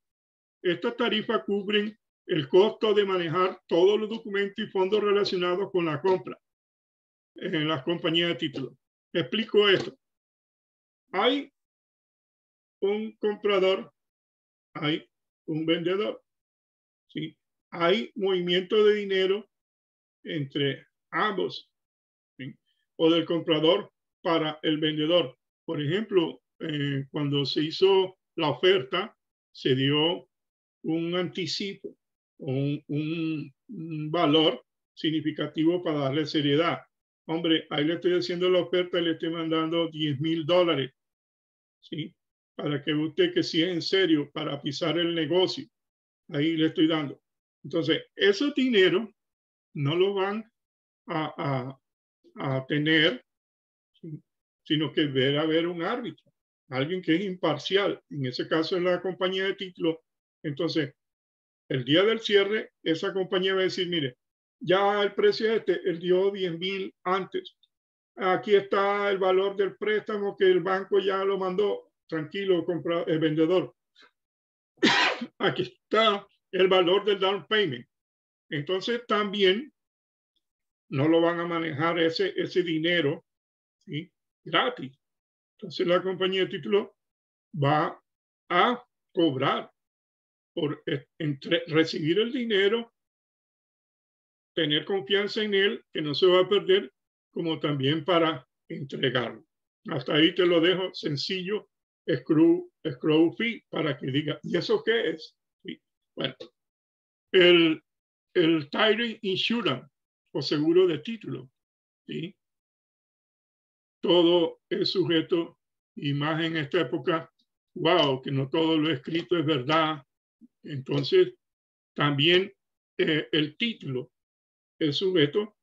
Estas tarifas cubren el costo de manejar todos los documentos y fondos relacionados con la compra en las compañías de títulos. Explico esto. Hay un comprador, hay un vendedor, ¿sí? Hay movimiento de dinero entre ambos, ¿sí? O del comprador para el vendedor. Por ejemplo, cuando se hizo la oferta, se dio un anticipo, un valor significativo para darle seriedad. Hombre, ahí le estoy haciendo la oferta y le estoy mandando $10,000, ¿sí? Para que usted que sí es en serio, para pisar el negocio, ahí le estoy dando. Entonces, esos dineros no lo van a tener, ¿sí? Sino que debe haber un árbitro, alguien que es imparcial. En ese caso, en la compañía de títulos. Entonces, el día del cierre, esa compañía va a decir, mire, ya el precio él dio 10,000 antes. Aquí está el valor del préstamo que el banco ya lo mandó. Tranquilo, el vendedor. Aquí está el valor del down payment. Entonces también no lo van a manejar ese dinero, ¿sí? Gratis. Entonces la compañía de título va a cobrar por recibir el dinero, tener confianza en él, que no se va a perder, como también para entregarlo. Hasta ahí te lo dejo sencillo, escrow fee, para que diga, ¿y eso qué es? Sí. Bueno, el title insurance o seguro de título, ¿sí? Todo es sujeto, y más en esta época, wow, que no todo lo escrito es verdad. Entonces, también el título es sujeto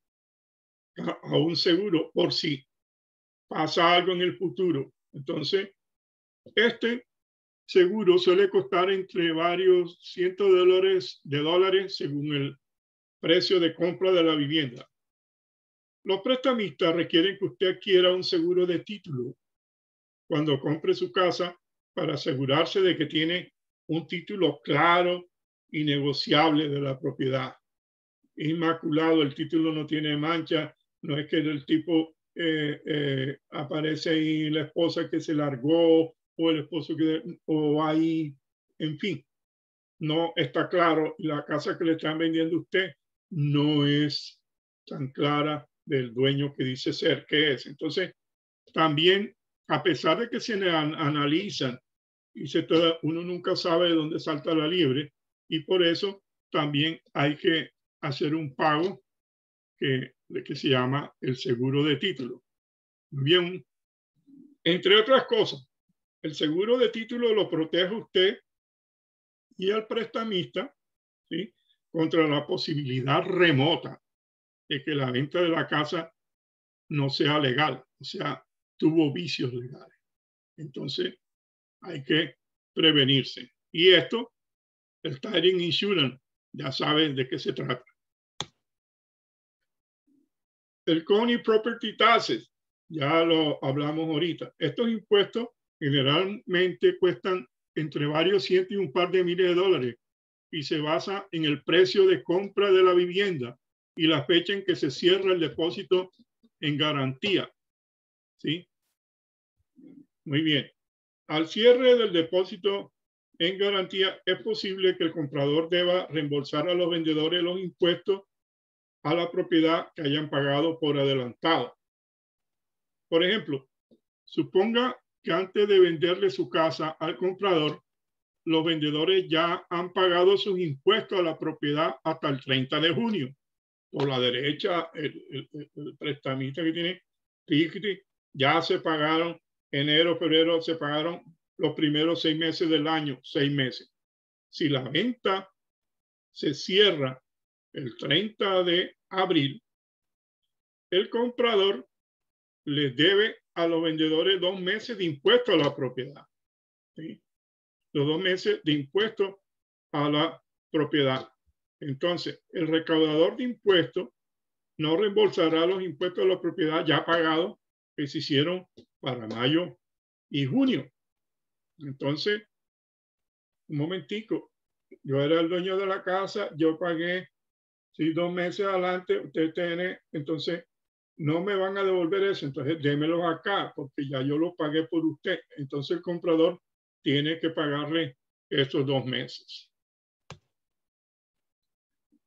a un seguro por si pasa algo en el futuro. Entonces, este seguro suele costar entre varios cientos de dólares según el precio de compra de la vivienda. Los prestamistas requieren que usted adquiera un seguro de título cuando compre su casa para asegurarse de que tiene un título claro y negociable de la propiedad. Inmaculado, el título no tiene mancha, no es que el tipo aparece ahí la esposa que se largó o el esposo que, o ahí, en fin, no está claro. La casa que le están vendiendo a usted no es tan clara del dueño que dice ser que es. Entonces, también, a pesar de que se analizan y uno nunca sabe de dónde salta la liebre, y por eso también hay que hacer un pago que se llama el seguro de título. Bien, entre otras cosas, el seguro de título lo protege a usted y al prestamista, ¿sí?, contra la posibilidad remota de que la venta de la casa no sea legal, o sea, tuvo vicios legales. Entonces, hay que prevenirse. Y esto, el title insurance, ya saben de qué se trata. El County Property Taxes, ya lo hablamos ahorita. Estos impuestos generalmente cuestan entre varios cientos y un par de miles de dólares y se basa en el precio de compra de la vivienda y la fecha en que se cierra el depósito en garantía. ¿Sí? Muy bien. Al cierre del depósito en garantía, es posible que el comprador deba reembolsar a los vendedores los impuestos a la propiedad que hayan pagado por adelantado. Por ejemplo, suponga que antes de venderle su casa al comprador, los vendedores ya han pagado sus impuestos a la propiedad hasta el 30 de junio. Por la derecha, el prestamista que tiene, ya se pagaron enero, febrero, se pagaron los primeros 6 meses del año, 6 meses. Si la venta se cierra el 30 de abril, el comprador les debe a los vendedores 2 meses de impuesto a la propiedad. ¿Sí? Los 2 meses de impuesto a la propiedad. Entonces, el recaudador de impuestos no reembolsará los impuestos a la propiedad ya pagados que se hicieron para mayo y junio. Entonces, un momentico, yo era el dueño de la casa, yo pagué, si 2 meses adelante, usted tiene, entonces no me van a devolver eso, entonces démelos acá, porque ya yo lo pagué por usted. Entonces el comprador tiene que pagarle esos 2 meses.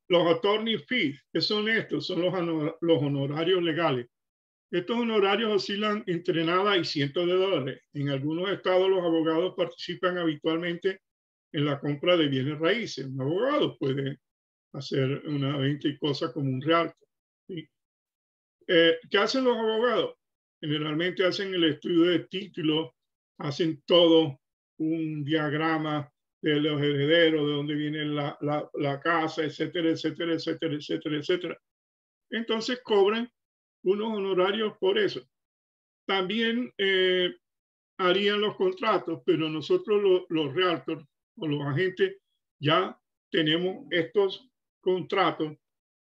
Los attorney fees, ¿qué son estos? Son los honorarios legales. Estos honorarios oscilan entre nada y cientos de dólares. En algunos estados los abogados participan habitualmente en la compra de bienes raíces. Un abogado puede hacer una venta y cosa como un realtor. ¿Sí? ¿Qué hacen los abogados? Generalmente hacen el estudio de título, hacen todo un diagrama de los herederos, de dónde viene la casa, etcétera, etcétera, etcétera, etcétera, etcétera. Entonces cobran unos honorarios por eso. También harían los contratos, pero nosotros los realtors o los agentes ya tenemos estos contratos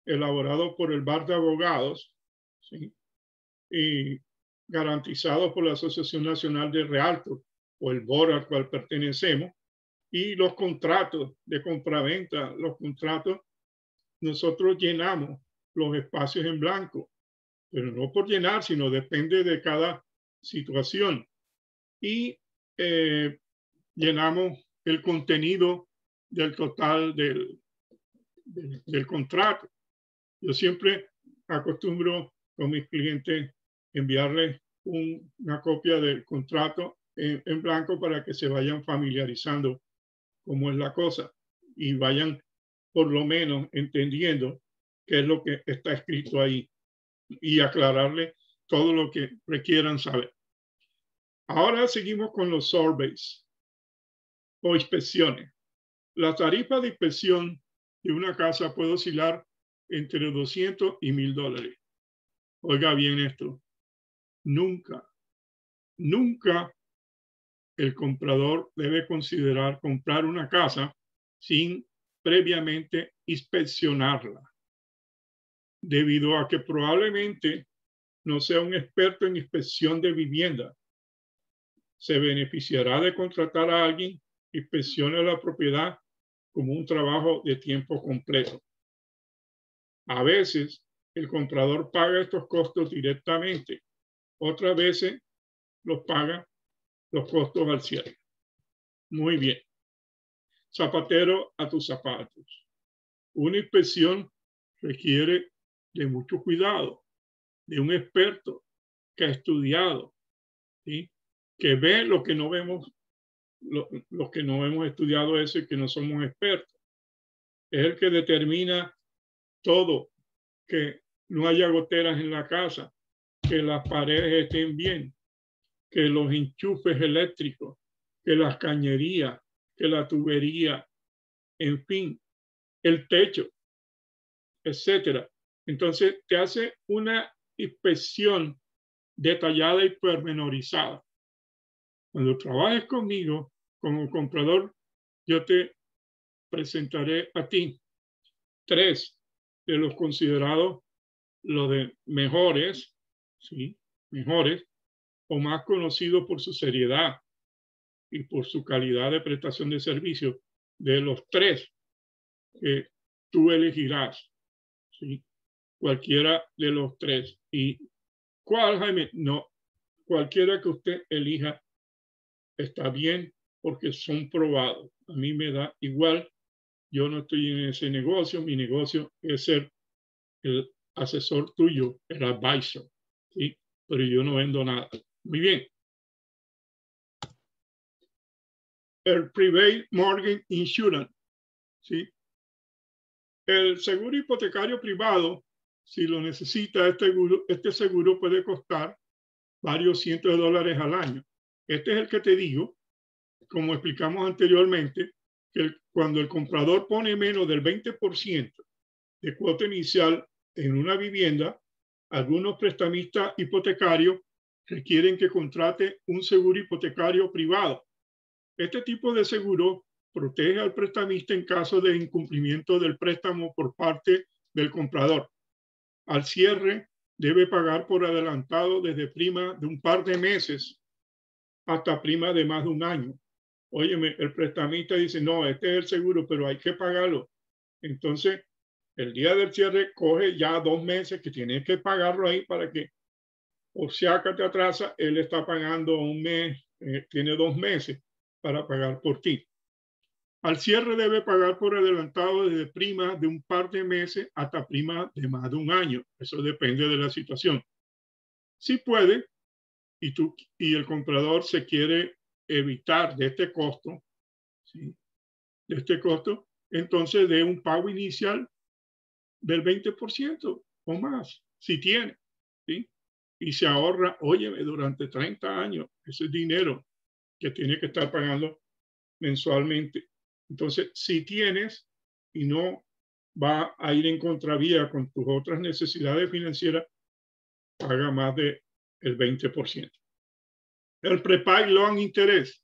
elaborados por el bar de abogados, ¿sí?, y garantizados por la Asociación Nacional de Realtors o el board al cual pertenecemos, y los contratos de compraventa, los contratos, nosotros llenamos los espacios en blanco, pero no por llenar, sino depende de cada situación. Y llenamos el contenido del total del contrato. Yo siempre acostumbro con mis clientes enviarles una copia del contrato en blanco para que se vayan familiarizando cómo es la cosa y vayan por lo menos entendiendo qué es lo que está escrito ahí y aclararle todo lo que requieran saber. Ahora seguimos con los surveys o inspecciones. La tarifa de inspección de una casa puede oscilar entre 200 y $1,000. Oiga bien esto. Nunca el comprador debe considerar comprar una casa sin previamente inspeccionarla, debido a que probablemente no sea un experto en inspección de vivienda. Se beneficiará de contratar a alguien que inspeccione la propiedad como un trabajo de tiempo completo. A veces el comprador paga estos costos directamente, otras veces los paga los costos al cierre. Muy bien. Zapatero a tus zapatos. Una inspección requiere de mucho cuidado, de un experto que ha estudiado, ¿sí? Que ve lo que no vemos, lo que no hemos estudiado eso y que no somos expertos. Es el que determina todo, que no haya goteras en la casa, que las paredes estén bien, que los enchufes eléctricos, que las cañerías, que la tubería, en fin, el techo, etcétera. Entonces te hace una inspección detallada y pormenorizada. Cuando trabajes conmigo como comprador, yo te presentaré a ti 3 de los considerados los de mejores, ¿sí? Mejores o más conocidos por su seriedad y por su calidad de prestación de servicio, de los 3 que tú elegirás, ¿sí? Cualquiera de los 3. ¿Y cuál, Jaime? No, cualquiera que usted elija está bien porque son probados. A mí me da igual, yo no estoy en ese negocio, mi negocio es ser el asesor tuyo, el advisor, ¿sí? Pero yo no vendo nada. Muy bien. El Private Mortgage Insurance, ¿sí? El seguro hipotecario privado, si lo necesita, este seguro puede costar varios cientos de dólares al año. Este es el que te digo, como explicamos anteriormente, que cuando el comprador pone menos del 20% de cuota inicial en una vivienda, algunos prestamistas hipotecarios requieren que contrate un seguro hipotecario privado. Este tipo de seguro protege al prestamista en caso de incumplimiento del préstamo por parte del comprador. Al cierre, debe pagar por adelantado desde prima de un par de meses hasta prima de más de un año. Óyeme, el prestamista dice, no, este es el seguro, pero hay que pagarlo. Entonces, el día del cierre coge ya 2 meses que tiene que pagarlo ahí para que, o sea que te atrasa, él está pagando un mes, tiene 2 meses para pagar por ti. Al cierre debe pagar por adelantado desde prima de un par de meses hasta prima de más de un año. Eso depende de la situación. Si puede, y el comprador se quiere evitar de este costo, ¿sí? De este costo, entonces de un pago inicial del 20% o más, si tiene, ¿sí? Y se ahorra, óyeme, durante 30 años, ese dinero que tiene que estar pagando mensualmente. Entonces, si tienes y no va a ir en contravía con tus otras necesidades financieras, paga más del 20%. El prepay loan interés.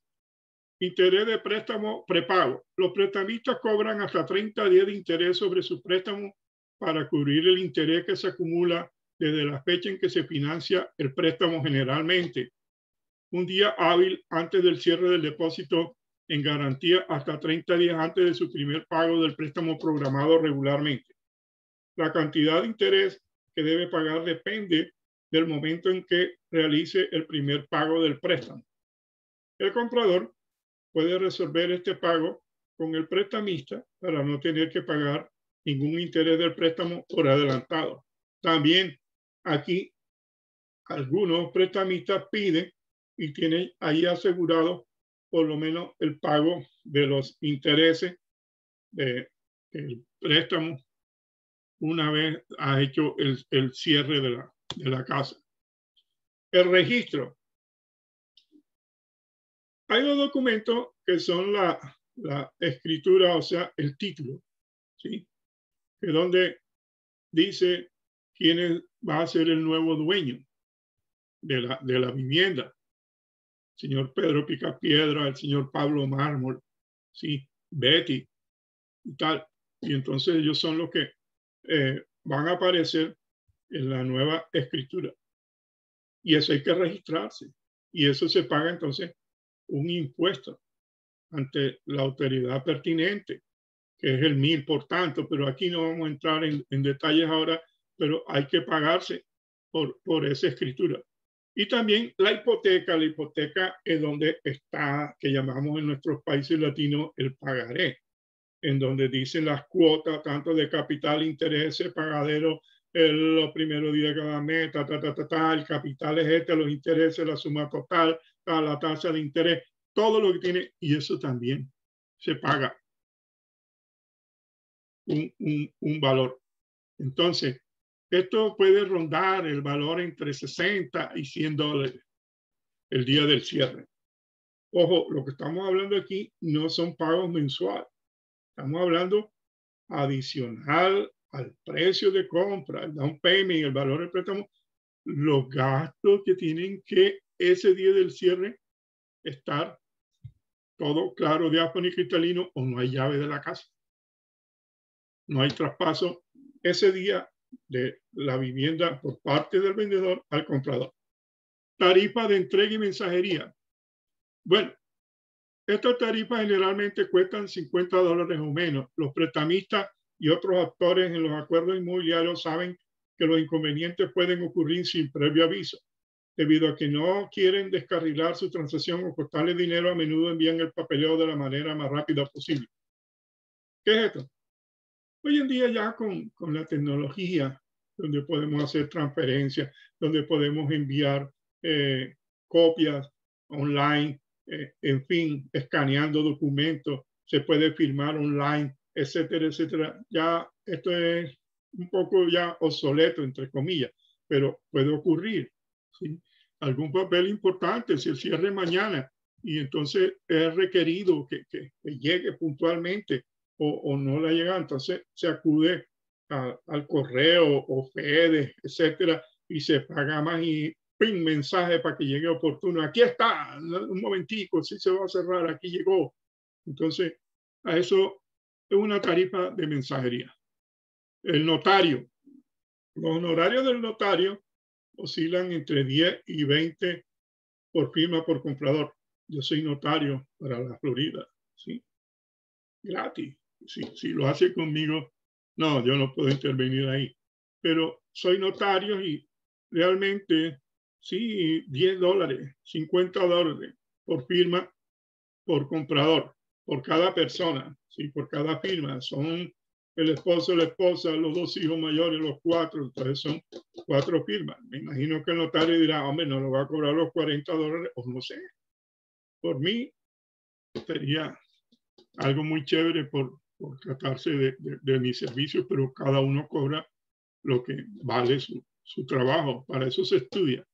Interés de préstamo prepago. Los prestamistas cobran hasta 30 días de interés sobre su préstamo para cubrir el interés que se acumula desde la fecha en que se financia el préstamo generalmente. Un día hábil antes del cierre del depósito en garantía hasta 30 días antes de su primer pago del préstamo programado regularmente. La cantidad de interés que debe pagar depende del momento en que realice el primer pago del préstamo. El comprador puede resolver este pago con el prestamista para no tener que pagar ningún interés del préstamo por adelantado. También aquí algunos prestamistas piden y tienen ahí asegurado por lo menos el pago de los intereses del préstamo una vez ha hecho el cierre de la casa. El registro. Hay dos documentos que son la escritura, o sea, el título, ¿sí? Que donde dice quién va a ser el nuevo dueño de la vivienda. El señor Pedro Picapiedra, el señor Pablo Mármol, ¿sí? Betty y tal. Y entonces ellos son los que van a aparecer en la nueva escritura. Y eso hay que registrarse. Y eso se paga entonces un impuesto ante la autoridad pertinente, que es el 1000 por tanto, pero aquí no vamos a entrar en detalles ahora, pero hay que pagarse por esa escritura. Y también la hipoteca es donde está, que llamamos en nuestros países latinos el pagaré, en donde dicen las cuotas, tanto de capital, intereses, pagadero, los primeros días de cada mes, el capital es este, los intereses, la suma total, la tasa de interés, todo lo que tiene, y eso también se paga un valor. Entonces, esto puede rondar el valor entre 60 y 100 dólares el día del cierre. Ojo, lo que estamos hablando aquí no son pagos mensuales. Estamos hablando adicional al precio de compra, el down payment, el valor del préstamo, los gastos que tienen que ese día del cierre estar todo claro, diáfano y cristalino, o no hay llave de la casa. No hay traspaso ese día de la vivienda por parte del vendedor al comprador. Tarifa de entrega y mensajería. Bueno, estas tarifas generalmente cuestan 50 dólares o menos. Los prestamistas y otros actores en los acuerdos inmobiliarios saben que los inconvenientes pueden ocurrir sin previo aviso. Debido a que no quieren descarrilar su transacción o costarle dinero, a menudo envían el papeleo de la manera más rápida posible. ¿Qué es esto? Hoy en día ya con la tecnología, donde podemos hacer transferencias, donde podemos enviar copias online, en fin, escaneando documentos, se puede firmar online, etcétera, etcétera. Ya esto es un poco ya obsoleto, entre comillas, pero puede ocurrir, ¿sí? Algún papel importante, si el cierre mañana, y entonces es requerido que llegue puntualmente o no la llega, entonces se acude al correo o FedEx, etcétera, y se paga más y pin mensaje para que llegue oportuno. Aquí está, un momentico, sí se va a cerrar, aquí llegó. Entonces, a eso es una tarifa de mensajería. El notario. Los honorarios del notario oscilan entre 10 y 20 por firma por comprador. Yo soy notario para la Florida, ¿sí? Gratis. Si lo hace conmigo, no, yo no puedo intervenir ahí. Pero soy notario y realmente, sí, 10 dólares, 50 dólares por firma, por comprador, por cada persona, sí, por cada firma. Son el esposo, la esposa, los dos hijos mayores, los cuatro, entonces son 4 firmas. Me imagino que el notario dirá, hombre, no lo va a cobrar los 40 dólares, o no sé. Por mí, sería algo muy chévere por tratarse de mis servicios, pero cada uno cobra lo que vale su trabajo. Para eso se estudia.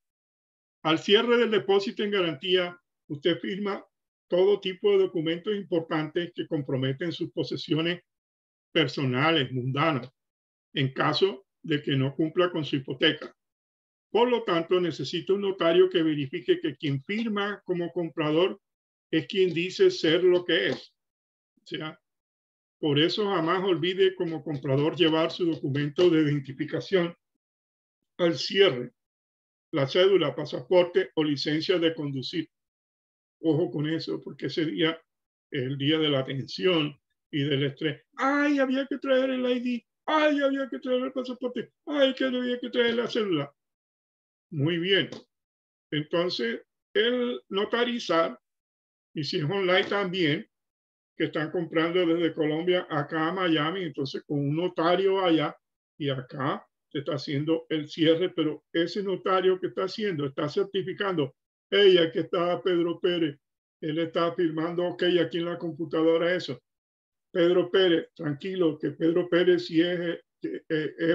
Al cierre del depósito en garantía, usted firma todo tipo de documentos importantes que comprometen sus posesiones personales, mundanas, en caso de que no cumpla con su hipoteca. Por lo tanto, necesita un notario que verifique que quien firma como comprador es quien dice ser lo que es. O sea, por eso jamás olvide como comprador llevar su documento de identificación al cierre, la cédula, pasaporte o licencia de conducir. Ojo con eso, porque ese día es el día de la tensión y del estrés. Ay, había que traer el ID. Ay, había que traer el pasaporte. Ay, que había que traer la cédula. Muy bien. Entonces, el notarizar Y si es online también, que están comprando desde Colombia acá a Miami, entonces con un notario allá y acá se está haciendo el cierre, pero ese notario que está haciendo, está certificando, hey, aquí está Pedro Pérez, él está firmando, ok, aquí en la computadora eso. Pedro Pérez, tranquilo, que Pedro Pérez sí es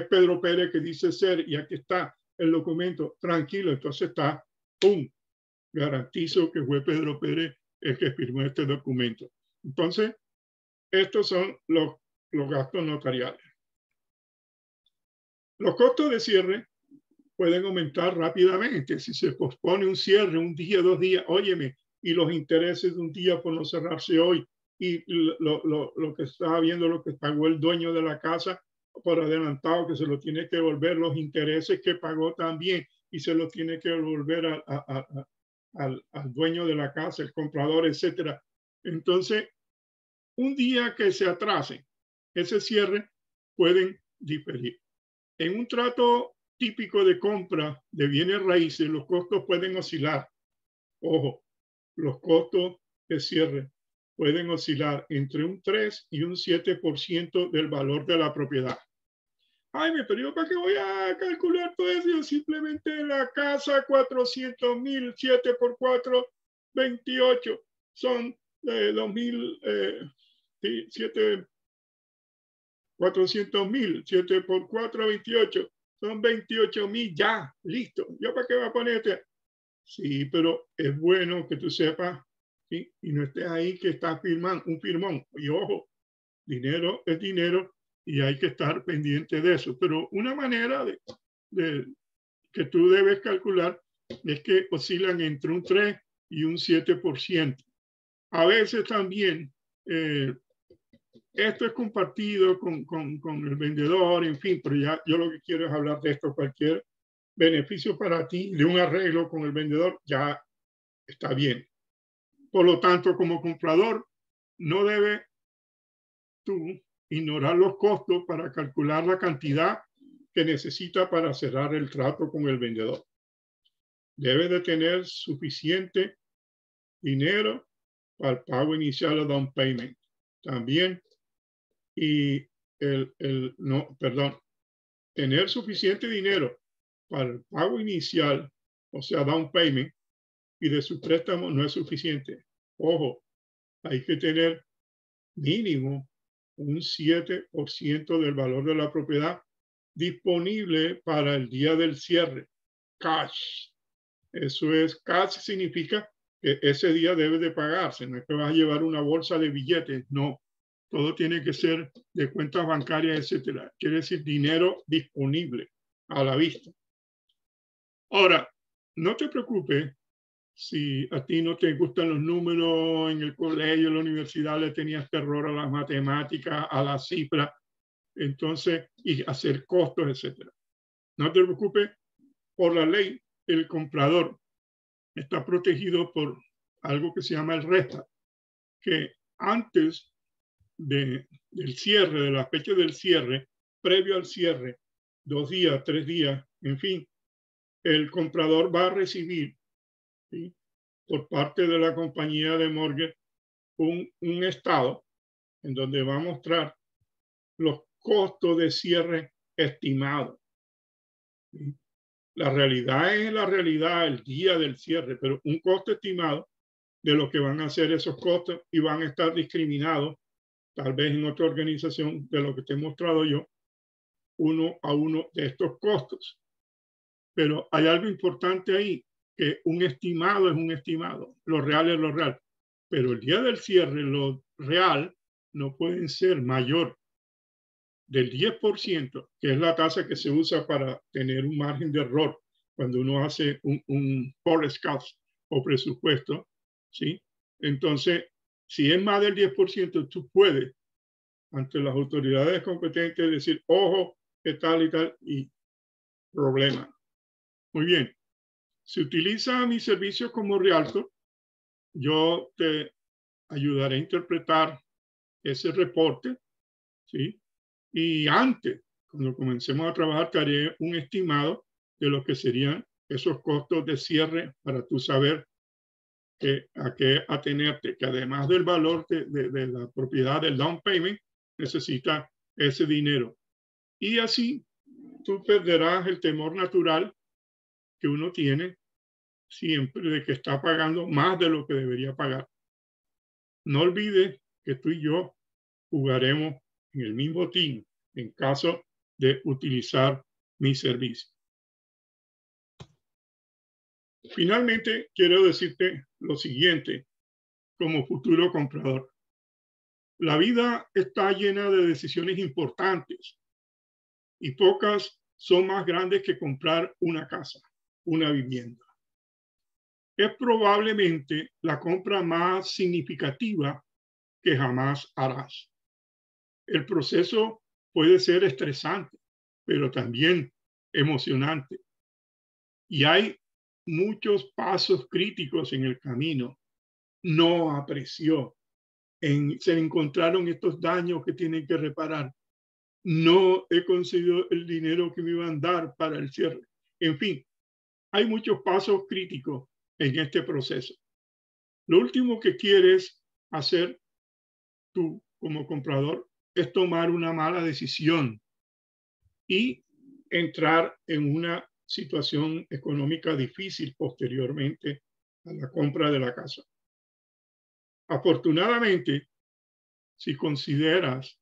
Pedro Pérez que dice ser y aquí está el documento, tranquilo, entonces está, ¡pum! Garantizo que fue Pedro Pérez el que firmó este documento. Entonces, estos son los gastos notariales. Los costos de cierre pueden aumentar rápidamente. Si se pospone un cierre un día, 2 días, óyeme, y los intereses de un día por no cerrarse hoy, y lo que estaba viendo, lo que pagó el dueño de la casa por adelantado, que se lo tiene que devolver, los intereses que pagó también, y se lo tiene que devolver al dueño de la casa, el comprador, etcétera. Entonces, un día que se atrase ese cierre, pueden diferir. En un trato típico de compra de bienes raíces, los costos pueden oscilar. Ojo, los costos de cierre pueden oscilar entre un 3 y un 7% del valor de la propiedad. Ay, me perdió, ¿para qué voy a calcular todo eso? Simplemente la casa, 400,000, 7 por 4, 28, son 2,000, 7, 400,000, 7 por 4, 28, son 28,000 ya, listo. ¿Yo para qué voy a ponerte? Sí, pero es bueno que tú sepas, ¿sí? Y no estés ahí que estás firmando un firmón. Y ojo, dinero es dinero y hay que estar pendiente de eso. Pero una manera de que tú debes calcular es que oscilan entre un 3 y un 7%. A veces también esto es compartido con el vendedor, en fin, pero ya yo lo que quiero es hablar de esto. Cualquier beneficio para ti de un arreglo con el vendedor ya está bien. Por lo tanto, como comprador, no debes tú ignorar los costos para calcular la cantidad que necesita para cerrar el trato con el vendedor. Debe de tener suficiente dinero para el pago inicial o down payment. También, y tener suficiente dinero para el pago inicial, o sea, down payment, y de su préstamo no es suficiente. Ojo, hay que tener mínimo un 7% del valor de la propiedad disponible para el día del cierre. Cash. Eso es, cash significa que ese día debe de pagarse. No es que vas a llevar una bolsa de billetes, no. Todo tiene que ser de cuentas bancarias, etcétera. Quiere decir dinero disponible a la vista. Ahora, no te preocupes si a ti no te gustan los números, en el colegio, en la universidad le tenías terror a las matemáticas, a las cifras, entonces, y hacer costos, etcétera. No te preocupes, por la ley, el comprador está protegido por algo que se llama el RESTA, que antes del cierre, de la fecha del cierre, previo al cierre, 2 días, 3 días, en fin, el comprador va a recibir, ¿sí?, por parte de la compañía de mortgage un estado en donde va a mostrar los costos de cierre estimados. ¿Sí? La realidad es la realidad el día del cierre, pero un costo estimado de lo que van a ser esos costos y van a estar discriminados, tal vez en otra organización de lo que te he mostrado yo, uno a uno de estos costos. Pero hay algo importante ahí, que un estimado es un estimado, lo real es lo real. Pero el día del cierre, lo real no puede ser mayor del 10%, que es la tasa que se usa para tener un margen de error cuando uno hace un forecast o presupuesto, ¿sí? Entonces, si es más del 10%, tú puedes, ante las autoridades competentes, decir, ojo, que tal y tal, y problema. Muy bien. Si utiliza mis servicios como realtor, yo te ayudaré a interpretar ese reporte, ¿sí? Y antes, cuando comencemos a trabajar, te haré un estimado de lo que serían esos costos de cierre para tú saber a qué atenerte, que además del valor de la propiedad del down payment, necesita ese dinero. Y así tú perderás el temor natural que uno tiene siempre de que está pagando más de lo que debería pagar. No olvides que tú y yo jugaremos en el mismo team en caso de utilizar mi servicio. Finalmente, quiero decirte lo siguiente como futuro comprador. La vida está llena de decisiones importantes y pocas son más grandes que comprar una casa, una vivienda. Es probablemente la compra más significativa que jamás harás. El proceso puede ser estresante, pero también emocionante. Y hay muchos pasos críticos en el camino. No apreció. Se encontraron estos daños que tienen que reparar. No he conseguido el dinero que me iban a dar para el cierre. En fin, hay muchos pasos críticos en este proceso. Lo último que quieres hacer tú como comprador es tomar una mala decisión y entrar en una situación económica difícil posteriormente a la compra de la casa. Afortunadamente, si consideras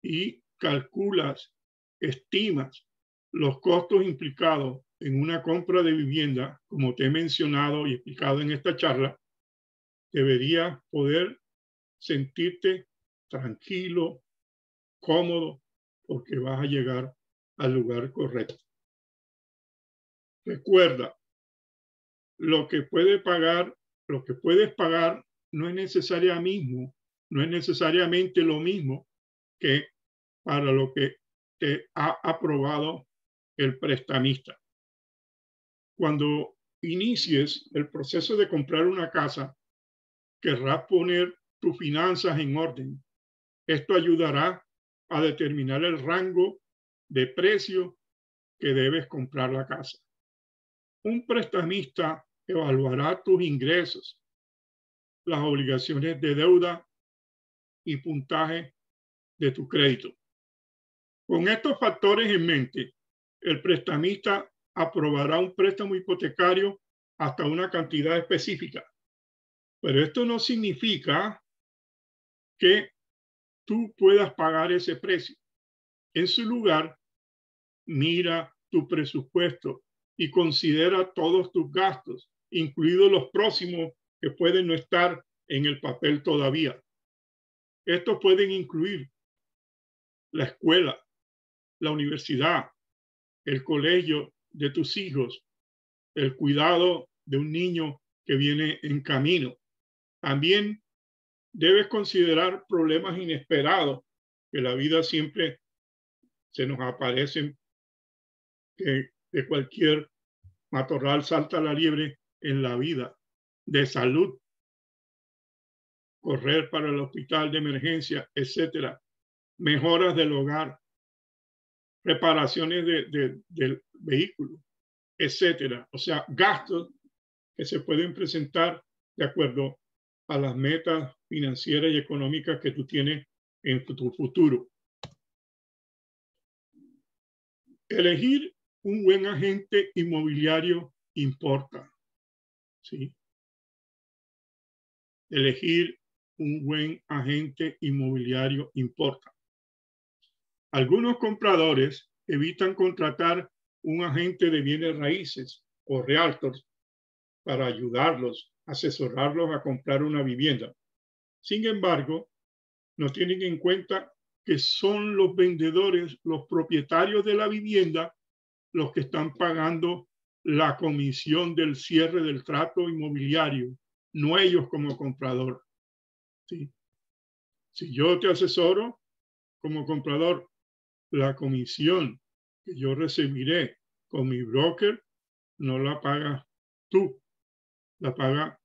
y calculas, estimas los costos implicados en una compra de vivienda, como te he mencionado y explicado en esta charla, deberías poder sentirte tranquilo, cómodo, porque vas a llegar al lugar correcto. Recuerda, lo que puedes pagar no es necesariamente lo mismo que para lo que te ha aprobado el prestamista. Cuando inicies el proceso de comprar una casa, querrás poner tus finanzas en orden. Esto ayudará a determinar el rango de precio que debes comprar la casa. Un prestamista evaluará tus ingresos, las obligaciones de deuda y puntaje de tu crédito. Con estos factores en mente, el prestamista aprobará un préstamo hipotecario hasta una cantidad específica. Pero esto no significa que tú puedas pagar ese precio. En su lugar, mira tu presupuesto y considera todos tus gastos, incluidos los próximos que pueden no estar en el papel todavía. Estos pueden incluir la escuela, la universidad, el colegio de tus hijos, el cuidado de un niño que viene en camino. También debes considerar problemas inesperados, que la vida siempre se nos aparecen, que de cualquier matorral salta la liebre en la vida, de salud, correr para el hospital de emergencia, etcétera, mejoras del hogar, reparaciones del vehículo, etcétera. O sea, gastos que se pueden presentar de acuerdo a las metas financieras y económicas que tú tienes en tu futuro. Elegir un buen agente inmobiliario importa, ¿sí? Elegir un buen agente inmobiliario importa. Algunos compradores evitan contratar un agente de bienes raíces o realtors para ayudarlos, asesorarlos a comprar una vivienda. Sin embargo, no tienen en cuenta que son los vendedores, los propietarios de la vivienda, los que están pagando la comisión del cierre del trato inmobiliario, no ellos como comprador. ¿Sí? Si yo te asesoro como comprador, la comisión que yo recibiré con mi broker no la pagas tú, la paga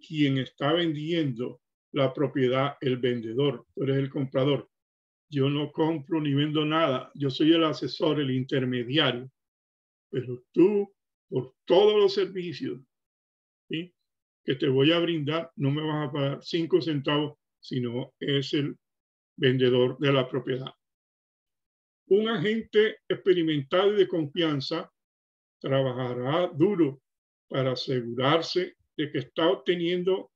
quien está vendiendo la propiedad, el vendedor. Tú eres el comprador. Yo no compro ni vendo nada. Yo soy el asesor, el intermediario. Pero tú, por todos los servicios, ¿sí?, que te voy a brindar no me vas a pagar 5 centavos, sino es el vendedor de la propiedad. Un agente experimentado y de confianza trabajará duro para asegurarse de que está obteniendo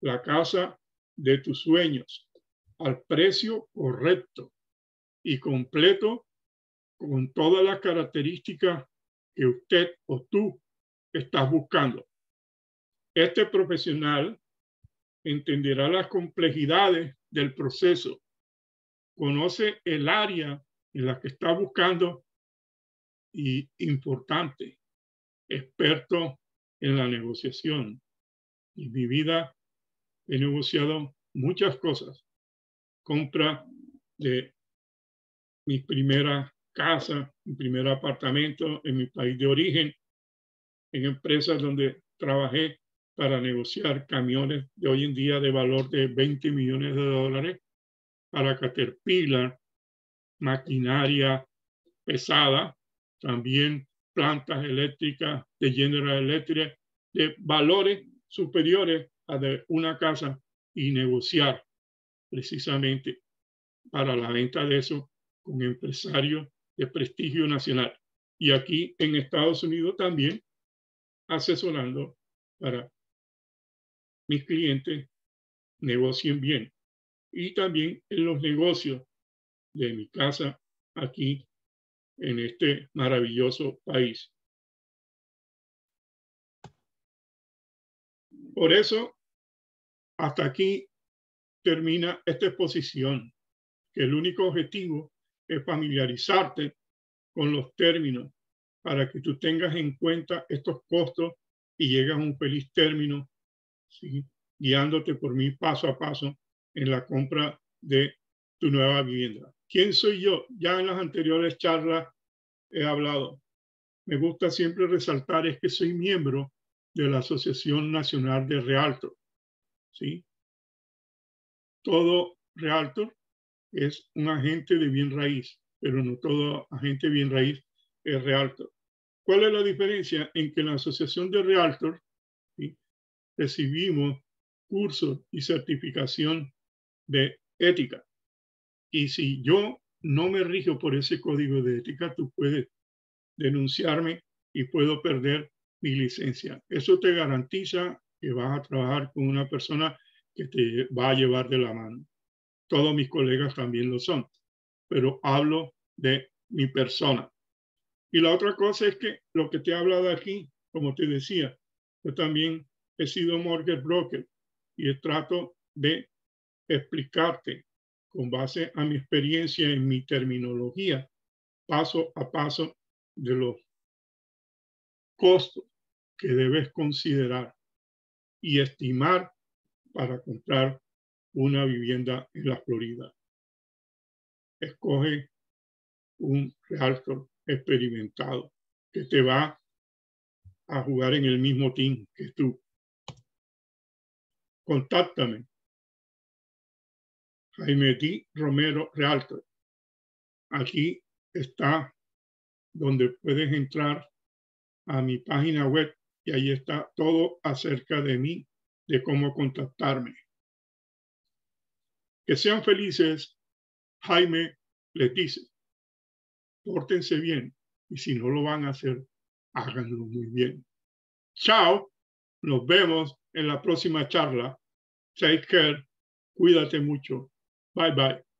la casa de tus sueños al precio correcto y completo, con todas las características que usted o tú estás buscando. Este profesional entenderá las complejidades del proceso, conoce el área en la que está buscando y, importante, experto en la negociación. En mi vida he negociado muchas cosas. Compra de mi primera casa, mi primer apartamento en mi país de origen, en empresas donde trabajé para negociar camiones de hoy en día de valor de 20 millones de dólares para Caterpillar, maquinaria pesada, también plantas eléctricas de General Electric de valores superiores a de una casa, y negociar precisamente para la venta de eso con empresarios de prestigio nacional. Y aquí en Estados Unidos también asesorando para mis clientes negocien bien. Y también en los negocios de mi casa aquí en este maravilloso país. Por eso, hasta aquí termina esta exposición, que el único objetivo es familiarizarte con los términos para que tú tengas en cuenta estos costos y llegues a un feliz término, ¿sí?, guiándote por mí paso a paso en la compra de tu nueva vivienda. ¿Quién soy yo? Ya en las anteriores charlas he hablado. Me gusta siempre resaltar es que soy miembro de la Asociación Nacional de Realtors, ¿sí? Todo realtor es un agente de bien raíz, pero no todo agente de bien raíz es realtor. ¿Cuál es la diferencia? En que en la Asociación de Realtors, ¿sí?, recibimos cursos y certificación de ética. Y si yo no me rijo por ese código de ética, tú puedes denunciarme y puedo perder mi licencia. Eso te garantiza que vas a trabajar con una persona que te va a llevar de la mano. Todos mis colegas también lo son, pero hablo de mi persona. Y la otra cosa es que lo que te he hablado aquí, como te decía, yo también he sido mortgage broker y trato de explicarte con base a mi experiencia en mi terminología, paso a paso, de los costos que debes considerar y estimar para comprar una vivienda en la Florida. Escoge un realtor experimentado que te va a jugar en el mismo team que tú. Contáctame. Jaime D. Romero Realtor. Aquí está donde puedes entrar a mi página web y ahí está todo acerca de mí, de cómo contactarme. Que sean felices, Jaime les dice. Pórtense bien y si no lo van a hacer, háganlo muy bien. Chao, nos vemos en la próxima charla. Take care, cuídate mucho. Bye bye.